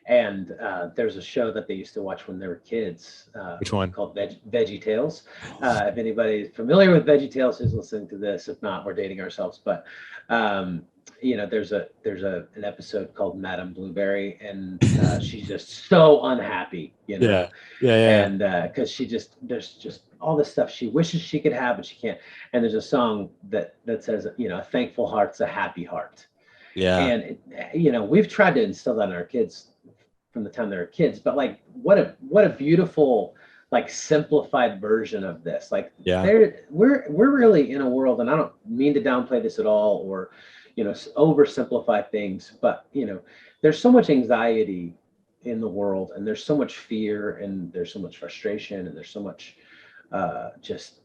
Speaker 2: And there's a show that they used to watch when they were kids
Speaker 1: Which one?
Speaker 2: called Veggie Tales. If anybody's familiar with Veggie Tales, who's listening to this? If not, we're dating ourselves. But there's an episode called Madame Blueberry, and she's just so unhappy,
Speaker 1: Yeah. Yeah. Yeah.
Speaker 2: and because there's just all this stuff she wishes she could have, but she can't. And there's a song that says, a thankful heart's a happy heart.
Speaker 1: Yeah.
Speaker 2: And we've tried to instill that in our kids from the time they were kids, but like what a beautiful, like, simplified version of this. Like,
Speaker 1: Yeah.
Speaker 2: we're really in a world, and I don't mean to downplay this at all, or oversimplify things, but there's so much anxiety in the world, and there's so much fear, and there's so much frustration, and there's so much just,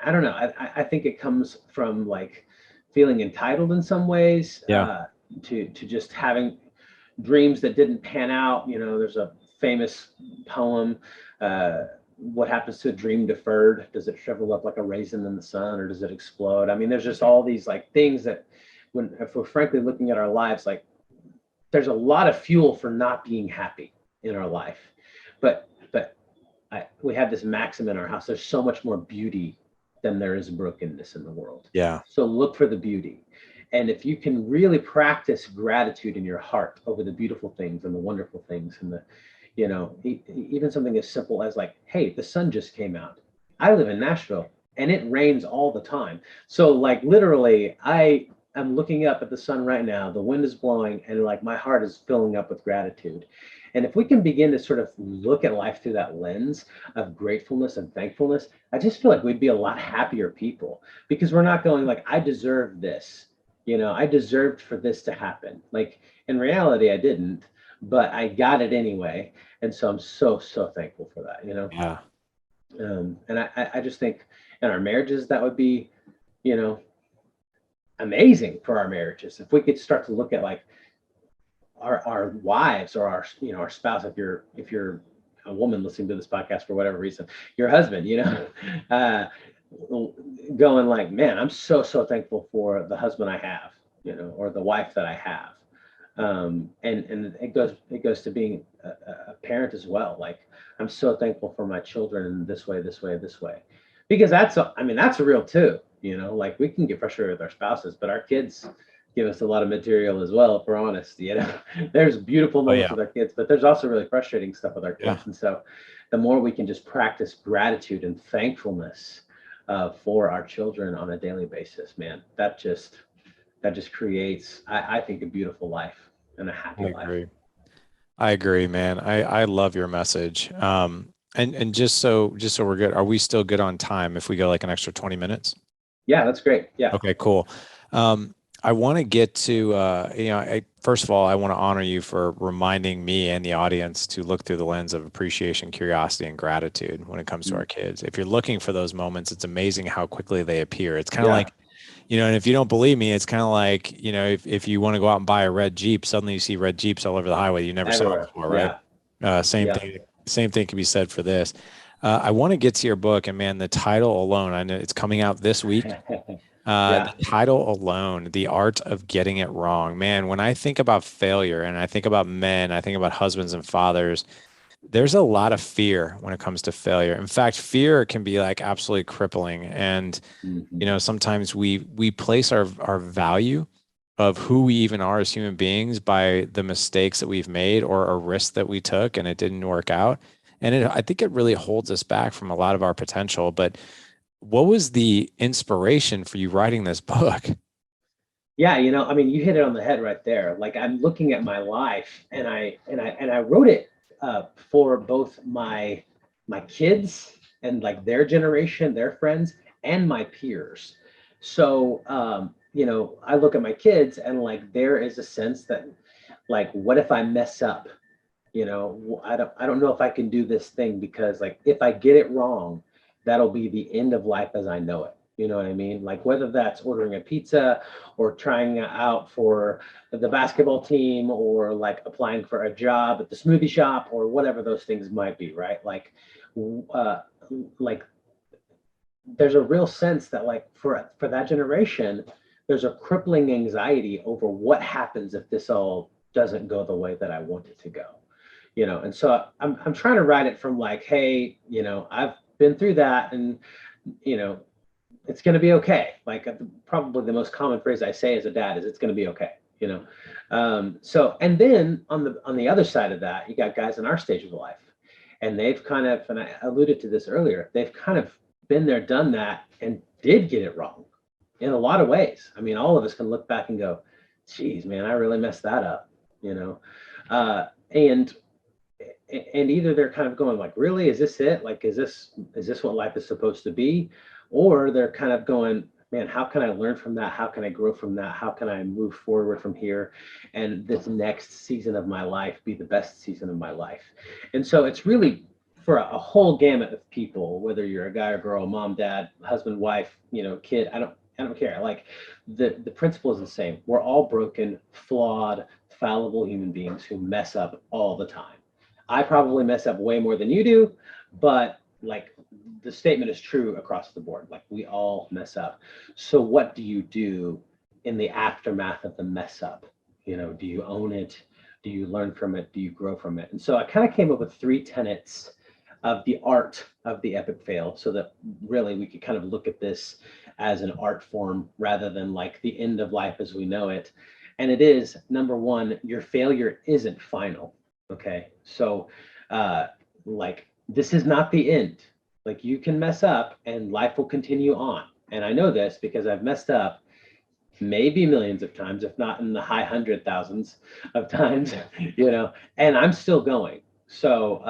Speaker 2: I don't know. I think it comes from, like, feeling entitled in some ways,
Speaker 1: Yeah.
Speaker 2: to just having dreams that didn't pan out. There's a famous poem. What happens to a dream deferred? Does it shrivel up like a raisin in the sun, or does it explode? I mean, there's just all these, like, things that, if we're frankly looking at our lives, like, there's a lot of fuel for not being happy in our life. But we have this maxim in our house: there's so much more beauty than there is brokenness in the world.
Speaker 1: Yeah.
Speaker 2: So look for the beauty. And if you can really practice gratitude in your heart over the beautiful things and the wonderful things, and even something as simple as, like, hey, the sun just came out. I live in Nashville and it rains all the time. So, like, literally, I am looking up at the sun right now. The wind is blowing, and, like, my heart is filling up with gratitude. And if we can begin to sort of look at life through that lens of gratefulness and thankfulness, I just feel like we'd be a lot happier people, because we're not going like, I deserve this. I deserved for this to happen. Like, in reality, I didn't, but I got it anyway. And so I'm so, so thankful for that.
Speaker 1: Yeah.
Speaker 2: And I just think in our marriages, that would be, you know, amazing for our marriages. If we could start to look at, like, our wives, or our spouse, if you're a woman listening to this podcast for whatever reason, your husband, uh, going like, man, I'm so, so thankful for the husband I have, or the wife that I have. And it goes to being a parent as well. Like, I'm so thankful for my children in this way, this way, this way, because that's real too. Like, we can get frustrated with our spouses, but our kids give us a lot of material as well, if we're honest. There's beautiful
Speaker 1: Oh
Speaker 2: moments
Speaker 1: yeah.
Speaker 2: with our kids, but there's also really frustrating stuff with our
Speaker 1: Yeah.
Speaker 2: kids. And so the more we can just practice gratitude and thankfulness for our children on a daily basis, man, that just creates, I think, a beautiful life and a
Speaker 1: I
Speaker 2: happy life.
Speaker 1: agree. I agree, man. I love your message. And just so we're good, are we still good on time if we go like an extra 20 minutes?
Speaker 2: Yeah, that's great. Yeah.
Speaker 1: Okay, cool. I want to get to, first of all, I want to honor you for reminding me and the audience to look through the lens of appreciation, curiosity, and gratitude when it comes to our kids. If you're looking for those moments, it's amazing how quickly they appear. It's kind of
Speaker 2: Yeah.
Speaker 1: like And if you don't believe me, it's kind of like, if you want to go out and buy a red Jeep, suddenly you see red Jeeps all over the highway you never saw
Speaker 2: Everywhere.
Speaker 1: before, right?
Speaker 2: Yeah.
Speaker 1: Same
Speaker 2: Yeah.
Speaker 1: thing. Same thing can be said for this. I want to get to your book, and man, the title alone, I know it's coming out this week. The
Speaker 2: Yeah.
Speaker 1: title alone, The Art of Getting It Wrong. Man, when I think about failure and I think about men, I think about husbands and fathers, there's a lot of fear when it comes to failure. In fact, fear can be like absolutely crippling. And
Speaker 2: Mhm.
Speaker 1: sometimes we place our value of who we even are as human beings by the mistakes that we've made or a risk that we took and it didn't work out. And I think it really holds us back from a lot of our potential. But what was the inspiration for you writing this book?
Speaker 2: Yeah, I mean, you hit it on the head right there. Like I'm looking at my life, and I wrote it for both my kids and like their generation, their friends, and my peers. So, I look at my kids, and like there is a sense that, like, what if I mess up? I don't know if I can do this thing, because like if I get it wrong, that'll be the end of life as I know it. You know what I mean? Like whether that's ordering a pizza or trying out for the basketball team or like applying for a job at the smoothie shop or whatever those things might be, right? Uh, like there's a real sense that like for that generation, there's a crippling anxiety over what happens if this all doesn't go the way that I want it to go. And so I'm trying to write it from like, hey, I've been through that, and you know it's going to be okay. Like probably the most common phrase I say as a dad is it's going to be okay. So and then on the other side of that, you got guys in our stage of life, and they've kind of, and I alluded to this earlier, they've kind of been there, done that, and did get it wrong in a lot of ways. I mean, all of us can look back and go, geez, man, I really messed that up, you know and either they're kind of going like, really, is this it? Like, is this what life is supposed to be? Or they're kind of going, man, how can I learn from that? How can I grow from that? How can I move forward from here, and this next season of my life be the best season of my life? And so it's really for a whole gamut of people, whether you're a guy or girl, mom, dad, husband, wife, kid. I don't care. Like the principle is the same. We're all broken, flawed, fallible human beings who mess up all the time. I probably mess up way more than you do, but like the statement is true across the board. Like we all mess up. So what do you do in the aftermath of the mess up? Do you own it? Do you learn from it? Do you grow from it? And so I kind of came up with 3 tenets of the art of the epic fail, so that really we could kind of look at this as an art form rather than like the end of life as we know it. And it is, number one, your failure isn't final. Okay. So, uh, like, this is not the end. Like, you can mess up and life will continue on. And I know this because I've messed up maybe millions of times, if not in the high hundred thousands of times, and I'm still going. So,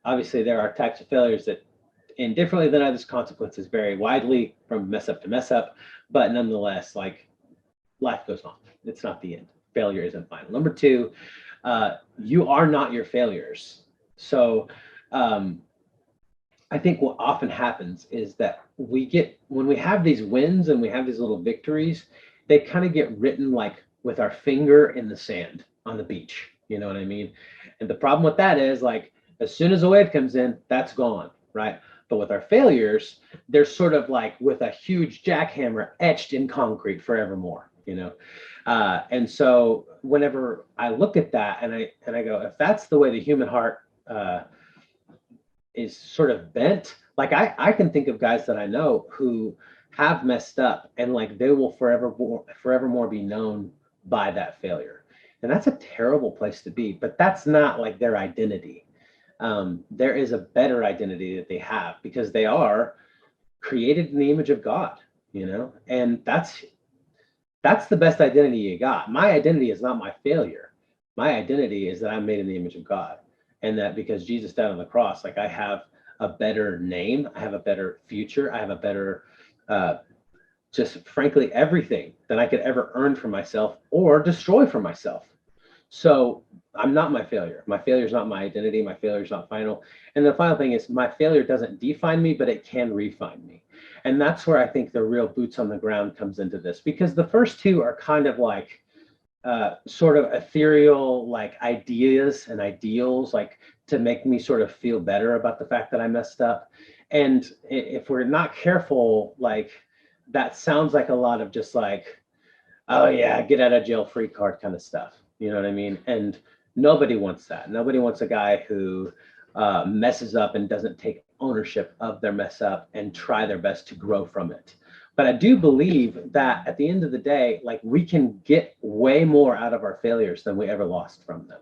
Speaker 2: obviously, there are types of failures that end differently than others. Consequences vary widely from mess up to mess up. But nonetheless, like, life goes on. It's not the end. Failure isn't final. Number two, you are not your failures. So um, I think what often happens is that when we have these wins and we have these little victories, they kind of get written like with our finger in the sand on the beach. You know what I mean? And the problem with that is like, as soon as a wave comes in, that's gone, right? But with our failures, they're sort of like with a huge jackhammer etched in concrete forevermore. And so whenever I look at that and I go, if that's the way the human heart is sort of bent, like I can think of guys that I know who have messed up, and like they will forevermore be known by that failure. And that's a terrible place to be, but that's not like their identity. There is a better identity that they have because they are created in the image of God, and that's the best identity you got. My identity is not my failure. My identity is that I'm made in the image of God. And that because Jesus died on the cross, like I have a better name, I have a better future, I have a better, just frankly, everything that I could ever earn for myself or destroy for myself. So I'm not my failure. My failure is not my identity. My failure is not final. And the final thing is my failure doesn't define me, but it can refine me. And that's where I think the real boots on the ground comes into this, because the first two are kind of like sort of ethereal, like ideas and ideals, like to make me sort of feel better about the fact that I messed up. And if we're not careful, like that sounds like a lot of just like, oh yeah, get out of jail free card kind of stuff. You know what I mean? And nobody wants that. Nobody wants a guy who messes up and doesn't take ownership of their mess up and try their best to grow from it. But I do believe that at the end of the day, like we can get way more out of our failures than we ever lost from them.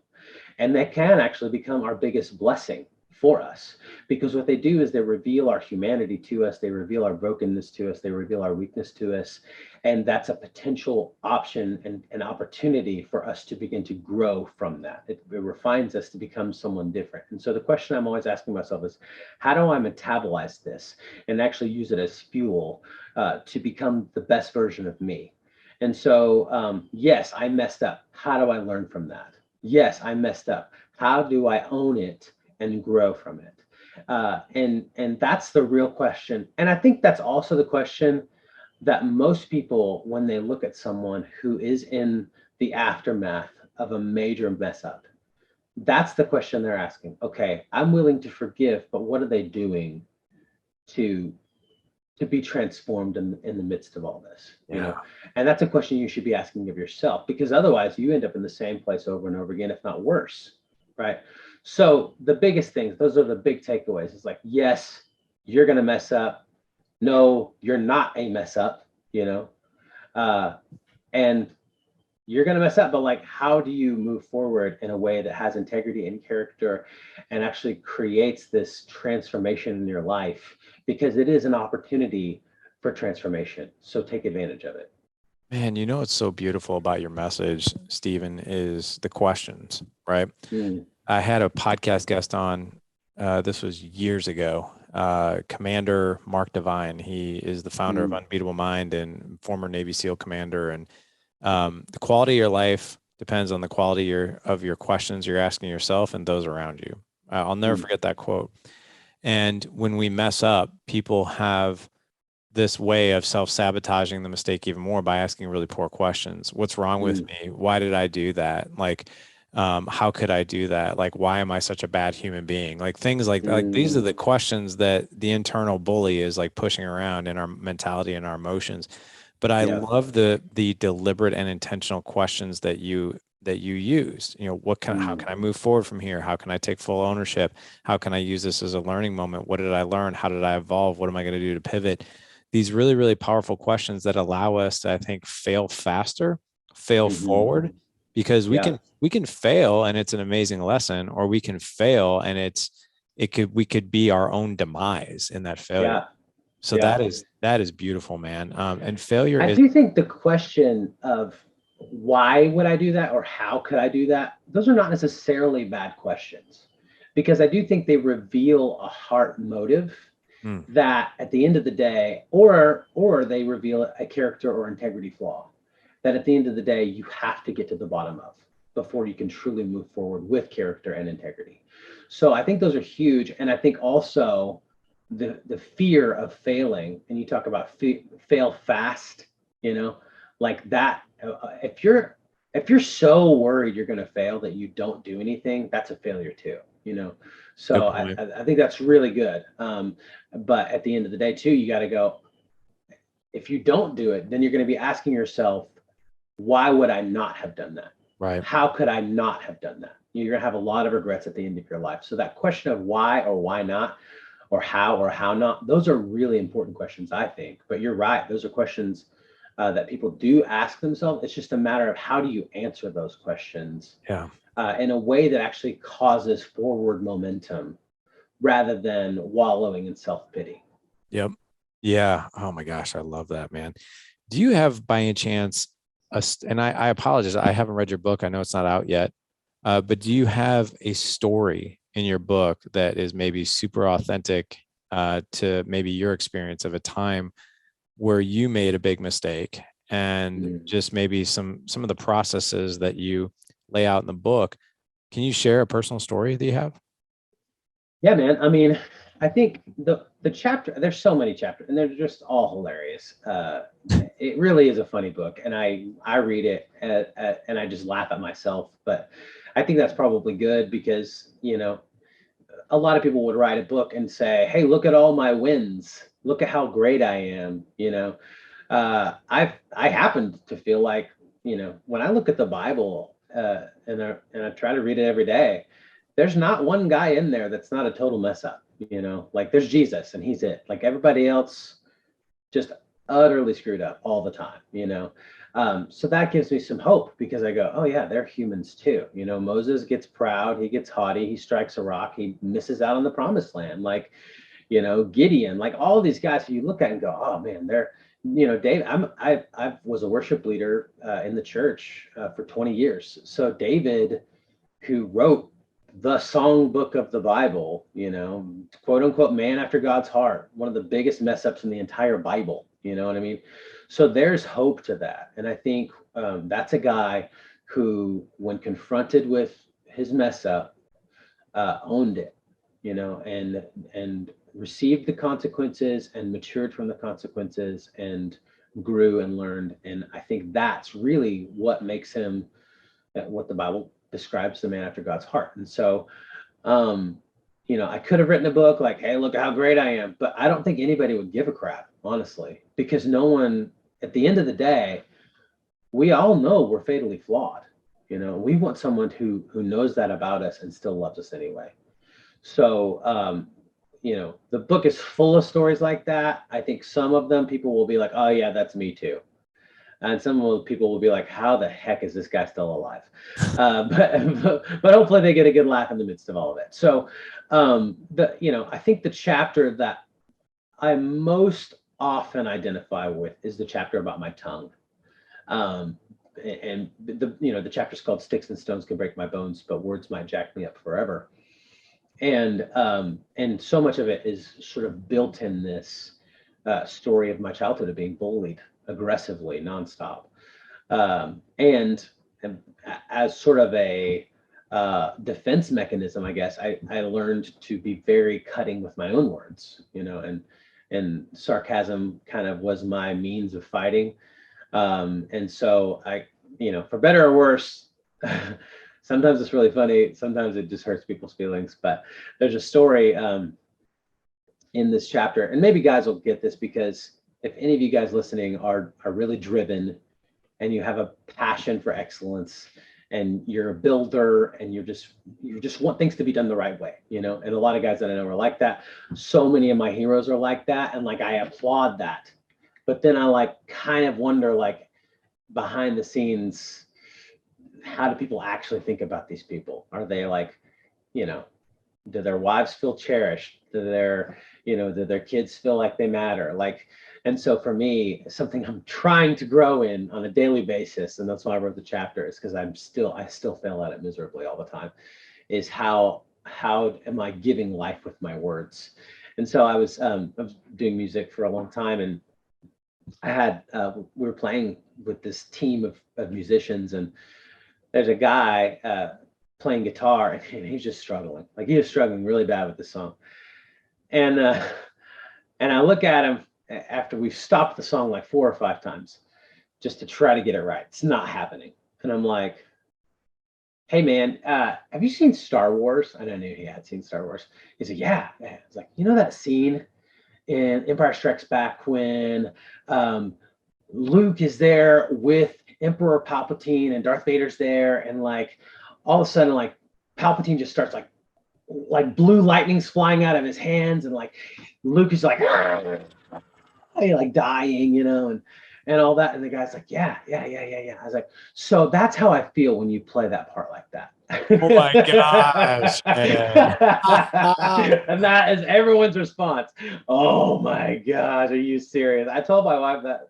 Speaker 2: And they can actually become our biggest blessing for us, because what they do is they reveal our humanity to us, they reveal our brokenness to us, they reveal our weakness to us, and that's a potential option and an opportunity for us to begin to grow from that. It refines us to become someone different. And so the question I'm always asking myself is, how do I metabolize this and actually use it as fuel to become the best version of me? And so yes, I messed up. How do I learn from that? Yes, I messed up. How do I own it and grow from it? And that's the real question. And I think that's also the question that most people, when they look at someone who is in the aftermath of a major mess up, that's the question they're asking. Okay, I'm willing to forgive, but what are they doing to be transformed in the midst of all this? You know, and that's a question you should be asking of yourself, because otherwise you end up in the same place over and over again, if not worse, right? So the biggest things, those are the big takeaways. It's like, yes, you're going to mess up. No, you're not a mess up, you know, and you're going to mess up, but like, how do you move forward in a way that has integrity and character and actually creates this transformation in your life? Because it is an opportunity for transformation. So take advantage of it.
Speaker 1: Man, you know what's so beautiful about your message, Stephen, is the questions, right?
Speaker 2: Mm,
Speaker 1: I had a podcast guest on, this was years ago, Commander Mark Devine. He is the founder of
Speaker 2: mm,
Speaker 1: Unbeatable Mind and former Navy SEAL commander. And the quality of your life depends on the quality of your questions you're asking yourself and those around you. I'll never
Speaker 2: mm,
Speaker 1: forget that quote. And when we mess up, people have this way of self-sabotaging the mistake even more by asking really poor questions. What's wrong with
Speaker 2: mm,
Speaker 1: me? Why did I do that? Like, how could I do that? Like, why am I such a bad human being? Like things like that. Like these are
Speaker 2: mm.
Speaker 1: the questions that the internal bully is like pushing around in our mentality and our emotions. But I
Speaker 2: Yeah.
Speaker 1: love the deliberate and intentional questions that you use. You know, how
Speaker 2: Mm,
Speaker 1: can I move forward from here? How can I take full ownership? How can I use this as a learning moment? What did I learn? How did I evolve? What am I going to do to pivot? These really, really powerful questions that allow us to, I think, fail faster, fail
Speaker 2: mhm.
Speaker 1: forward, because we
Speaker 2: Yeah.
Speaker 1: can we can fail and it's an amazing lesson, or we can fail and we could be our own demise in that failure.
Speaker 2: Yeah.
Speaker 1: So
Speaker 2: Yeah.
Speaker 1: that is beautiful, man. And failure
Speaker 2: I
Speaker 1: is,
Speaker 2: do think the question of why would I do that or how could I do that, those are not necessarily bad questions, because I do think they reveal a heart motive
Speaker 1: mm,
Speaker 2: that at the end of the day, or they reveal a character or integrity flaw that at the end of the day you have to get to the bottom of before you can truly move forward with character and integrity. So I think those are huge. And I think also the fear of failing, and you talk about fail fast, you know, like that. If you're so worried you're going to fail that you don't do anything, that's a failure too, you know.
Speaker 1: good
Speaker 2: So I,
Speaker 1: point.
Speaker 2: I think that's really good. But at the end of the day too, you got to go, if you don't do it, then you're going to be asking yourself, why would I not have done that?
Speaker 1: Right.
Speaker 2: How could I not have done that? You're going to have a lot of regrets at the end of your life. So that question of why or why not, or how not, those are really important questions, I think. But you're right. Those are questions that people do ask themselves. It's just a matter of how do you answer those questions
Speaker 1: Yeah.
Speaker 2: in a way that actually causes forward momentum rather than wallowing in self-pity.
Speaker 1: Yep. Yeah. Oh my gosh, I love that, man. Do you have by any chance and I apologize, I haven't read your book. I know it's not out yet. But do you have a story in your book that is maybe super authentic to maybe your experience of a time where you made a big mistake, and
Speaker 2: Mm.
Speaker 1: just maybe some of the processes that you lay out in the book? Can you share a personal story that you have?
Speaker 2: Yeah, man. I mean, I think the chapter, there's so many chapters and they're just all hilarious. It really is a funny book, and I read it and I just laugh at myself. But I think that's probably good because, a lot of people would write a book and say, "Hey, look at all my wins. Look at how great I am." I happen to feel like, when I look at the Bible, and I try to read it every day, there's not one guy in there that's not a total mess up. Like there's Jesus and he's it. Like everybody else just utterly screwed up all the time. So that gives me some hope because I go, oh yeah, they're humans too. Moses gets proud, he gets haughty, he strikes a rock, he misses out on the promised land. Like, Gideon, like all these guys who you look at and go, oh man, they're, David. I was a worship leader in the church for 20 years. So David, who wrote the songbook of the Bible, quote unquote, man after God's heart, one of the biggest mess ups in the entire Bible. You know what I mean? So there's hope to that. And I think that's a guy who, when confronted with his mess up, owned it, and received the consequences and matured from the consequences and grew and learned. And I think that's really what makes him what the Bible describes the man after God's heart. And so, I could have written a book like, hey, look how great I am, but I don't think anybody would give a crap, honestly, because no one, at the end of the day, we all know we're fatally flawed. We want someone who knows that about us and still loves us anyway. So, the book is full of stories like that. I think some of them people will be like, oh yeah, that's me too. And some of the people will be like, how the heck is this guy still alive? But hopefully they get a good laugh in the midst of all of it. So, I think the chapter that I most often identify with is the chapter about my tongue. And the chapter is called Sticks and Stones Can Break My Bones, but words might jack me up forever. And so much of it is sort of built in this story of my childhood of being bullied aggressively nonstop. And as sort of a defense mechanism, I guess, I learned to be very cutting with my own words, and sarcasm kind of was my means of fighting. And so for better or worse, sometimes it's really funny. Sometimes it just hurts people's feelings. But there's a story in this chapter, and maybe guys will get this because if any of you guys listening are really driven and you have a passion for excellence and you're a builder and you just want things to be done the right way, and a lot of guys that I know are like that. So many of my heroes are like that, and like I applaud that. But then I like kind of wonder, like, behind the scenes, how do people actually think about these people? Are they like, do their wives feel cherished? Do their kids feel like they matter? Like, and so for me, something I'm trying to grow in on a daily basis, and that's why I wrote the chapter, is because I still fail at it miserably all the time, is how am I giving life with my words? And so I was doing music for a long time, and I had we were playing with this team of musicians, and there's a guy playing guitar, and he's just struggling. Like he is struggling really bad with the song. And I look at him after we've stopped the song like 4 or 5 times just to try to get it right. It's not happening. And I'm like, hey man, have you seen Star Wars? And I knew he had seen Star Wars. He said, yeah. It's like, that scene in Empire Strikes Back when Luke is there with Emperor Palpatine and Darth Vader's there, and like all of a sudden, like Palpatine just starts like blue lightning's flying out of his hands, and like Luke is like dying, and all that. And the guy's like, yeah. I was like, so that's how I feel when you play that part like that.
Speaker 1: Oh my gosh, man.
Speaker 2: And that is everyone's response. Oh my gosh, are you serious? I told my wife that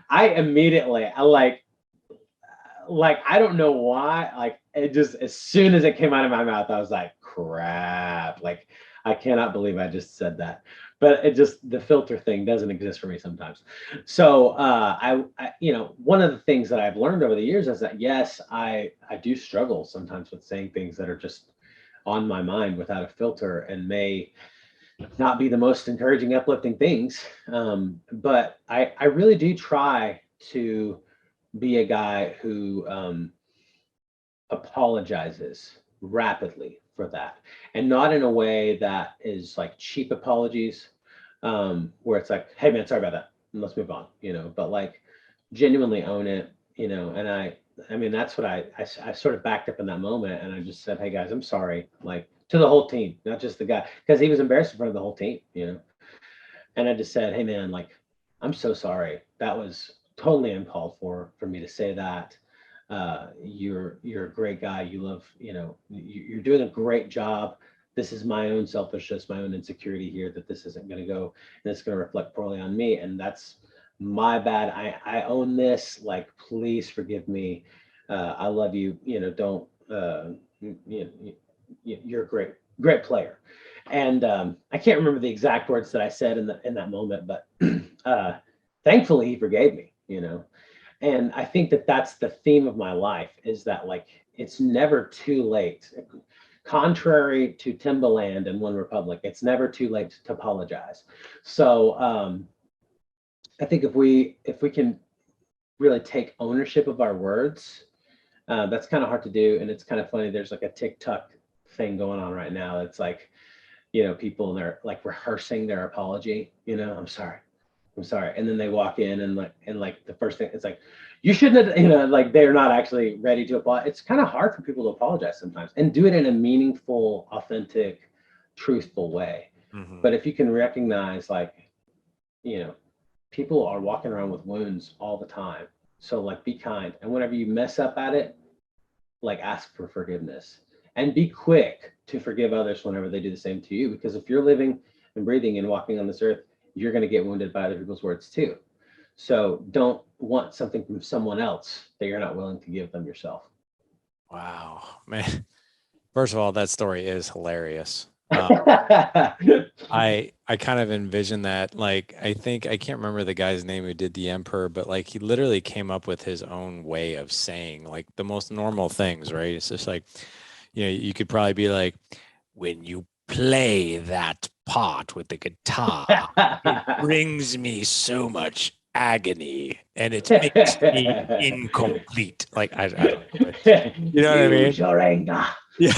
Speaker 2: I immediately, I I don't know why, like it just, as soon as it came out of my mouth, I was like, crap, like I cannot believe I just said that. But it just, the filter thing doesn't exist for me sometimes. So I one of the things that I've learned over the years is that, yes, I do struggle sometimes with saying things that are just on my mind without a filter and may not be the most encouraging, uplifting things. But I really do try to be a guy who apologizes rapidly for that, and not in a way that is like cheap apologies, where it's like, hey man, sorry about that, and let's move on, but like genuinely own it, and I mean, that's what I sort of backed up in that moment, and I just said, hey guys, I'm sorry, like to the whole team, not just the guy, because he was embarrassed in front of the whole team. And I just said, hey man, like, I'm so sorry. That was totally uncalled for me to say that. You're a great guy. You love, you're doing a great job. This is my own selfishness, my own insecurity here, that this isn't going to go, and it's going to reflect poorly on me. And that's my bad. I own this. Like, please forgive me. I love you. Don't, you're a great player. And I can't remember the exact words that I said in that moment, but thankfully he forgave me. And I think that that's the theme of my life, is that, like, it's never too late. Contrary to Timbaland and One Republic, it's never too late to apologize. So I think if we can really take ownership of our words, that's kind of hard to do, and it's kind of funny. There's like a TikTok thing going on right now. It's like, people, and they're like rehearsing their apology. I'm sorry, and then they walk in, and the first thing, it's like, you shouldn't have, like, they're not actually ready to apologize. It's kind of hard for people to apologize sometimes, and do it in a meaningful, authentic, truthful way.
Speaker 1: Mm-hmm.
Speaker 2: But if you can recognize, like, people are walking around with wounds all the time, so like, be kind, and whenever you mess up at it, like, ask for forgiveness, and be quick to forgive others whenever they do the same to you, because if you're living and breathing and walking on this earth, you're going to get wounded by other people's words too. So don't want something from someone else that you're not willing to give them yourself.
Speaker 1: Wow, man. First of all, that story is hilarious. I kind of envision that, like, I think I can't remember the guy's name who did the emperor, but like, he literally came up with his own way of saying like the most normal things, right? It's just like, you could probably be like, when you play that part with the guitar, it brings me so much agony and it makes me incomplete. Like, I don't know, but you know what I
Speaker 2: Use
Speaker 1: mean?
Speaker 2: your anger.
Speaker 1: Yeah.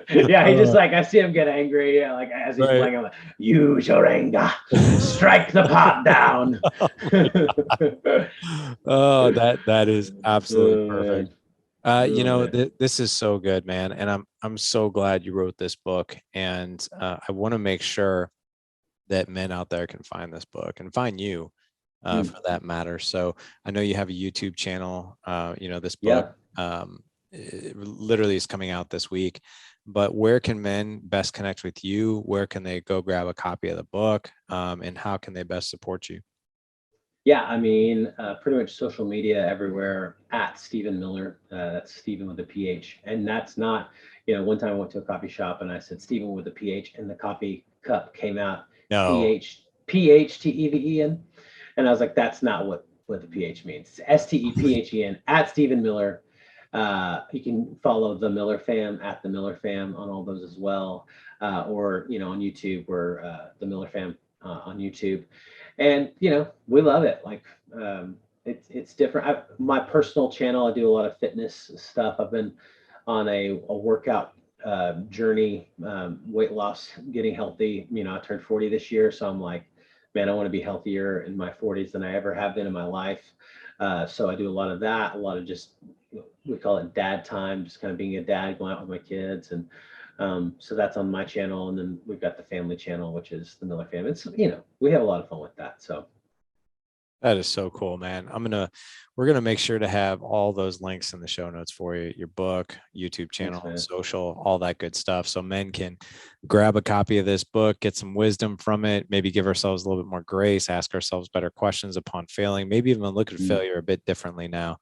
Speaker 2: Yeah, he just, like, I see him get angry, like, as he's
Speaker 1: Right.
Speaker 2: playing. I'm like, use your anger, strike the pot down.
Speaker 1: Oh, that is absolutely perfect.
Speaker 2: Man. Man.
Speaker 1: This is so good, man, and I'm so glad you wrote this book, and I want to make sure that men out there can find this book and find you,
Speaker 2: Mm.
Speaker 1: for that matter. So I know you have a YouTube channel. This book
Speaker 2: Yeah.
Speaker 1: literally is coming out this week. But where can men best connect with you? Where can they go grab a copy of the book? And how can they best support you?
Speaker 2: Yeah, I mean, pretty much social media everywhere at Stephen Miller. That's Stephen with a PH. And that's not, one time I went to a coffee shop and I said Stephen with a PH, and the coffee cup came out
Speaker 1: No.
Speaker 2: PHTEVEN. And I was like, that's not what the PH means. It's STEPHEN at Stephen Miller. You can follow the Miller Fam at the Miller Fam on all those as well. Or, on YouTube, we're the Miller Fam on YouTube. And we love it. Like, it's different. My personal channel, I do a lot of fitness stuff. I've been on a workout journey, weight loss, getting healthy. I turned 40 this year, so I'm like, man, I want to be healthier in my 40s than I ever have been in my life. So I do a lot of that, a lot of just, we call it dad time, just kind of being a dad, going out with my kids. And so that's on my channel. And then we've got the family channel, which is the Miller family. It's, we have a lot of fun with that. So
Speaker 1: That is so cool, man. We're gonna make sure to have all those links in the show notes for you, your book, YouTube
Speaker 2: thanks,
Speaker 1: channel,
Speaker 2: man.
Speaker 1: social, all that good stuff. So men can grab a copy of this book, get some wisdom from it, maybe give ourselves a little bit more grace, ask ourselves better questions upon failing, maybe even look at failure a bit differently now.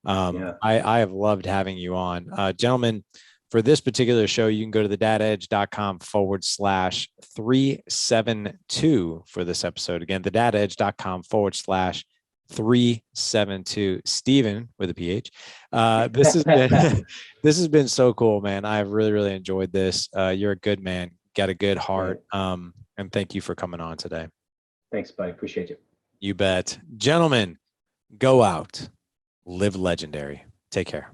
Speaker 2: Yeah.
Speaker 1: I have loved having you on. Gentlemen, for this particular show, you can go to thedadedge.com/372 for this episode. Again, thedadedge.com/372. Stephen with a PH. This has been this has been so cool, man. I've really, really enjoyed this. You're a good man. got a good
Speaker 2: Great.
Speaker 1: heart. And thank you for coming on today.
Speaker 2: Thanks, buddy. Appreciate you.
Speaker 1: You bet. Gentlemen, go out, live legendary. Take care.